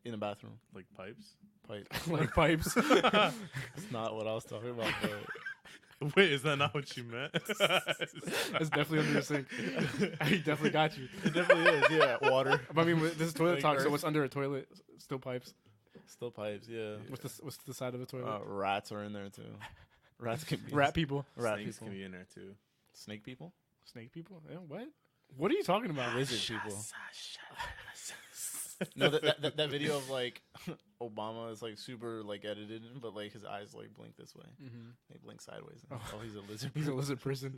in a bathroom? Like pipes. Pipe. Like pipes. That's not what I was talking about. But Wait, is that not what you meant? That's definitely under the sink. He definitely got you. it definitely is. Yeah, water. But I mean, this is toilet Like talk. So earth. what's under a toilet? Still pipes. Still pipes. Yeah. What's the side of a toilet? Rats are in there too. Rats can be Rat people. Rat Snakes people. can be in there too. Snake people. Snake people. Yeah, what? What are you talking about? Lizard people. No, that video of like Obama is like super like edited, but like his eyes like blink this way. Mm-hmm. They blink sideways. Oh, he's a lizard. He's a lizard person.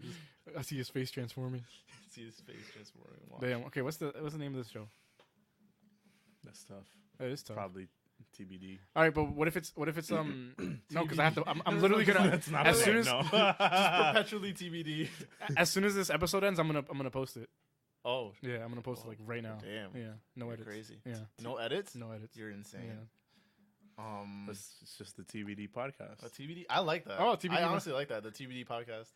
I see his face transforming. See his face transforming. Watch. Damn. Okay, what's the name of this show? That's tough. It is tough. Probably TBD. All right, but what if it's no? Because I have to. I'm literally gonna. That's not as a soon thing, as no. Perpetually TBD. as soon as this episode ends, I'm gonna post it. Oh, Yeah, I'm gonna post it like right now. damn. Yeah, no You're edits. crazy. Yeah, No edits? no edits. You're insane. Yeah. It's just the TBD podcast. A TBD? I like that. Oh, TBD. I honestly like that. The TBD podcast.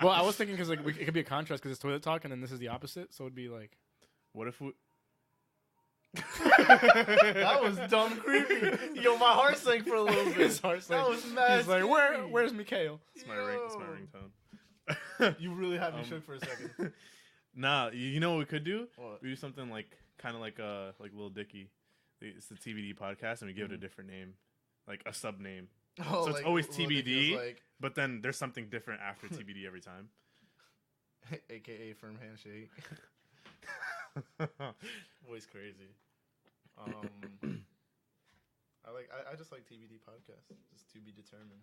Well, I was thinking because like it could be a contrast because it's toilet talk and then this is the opposite, so it'd be like. What if we? That was dumb creepy. Yo, my heart sank for a little bit. His heart's That like- was mad. He's like, scary. where's Mikhail? It's my ring. It's my Yo. ringtone. You really had me shook for a second. Nah, you know what we could do? What? We do something like kind of like Lil Dicky. It's the TBD podcast, and we give it a different name, like a sub name. Oh, So it's like, always what they TBD. feels like, But then there's something different after TBD every time. AKA firm handshake. Always crazy. I just like TBD podcast. Just to be determined.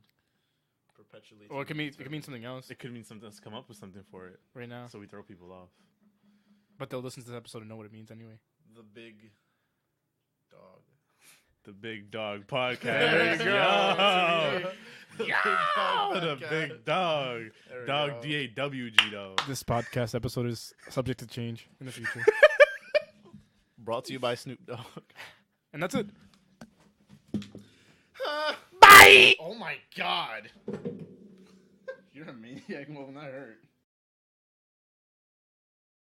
Perpetually. Or it to could be mean determined. something else It could mean something. Let's come up with something for it, right now. so we throw people off. But they'll listen to this episode and know what it means anyway. The big dog. The Big Dog Podcast. There you go. The Big Dog. There we Dog go. DAWG though. This podcast episode is subject to change in the future. Brought to you by Snoop Dogg. And that's it. Bye! Oh my god. You're a maniac. Well, that hurt.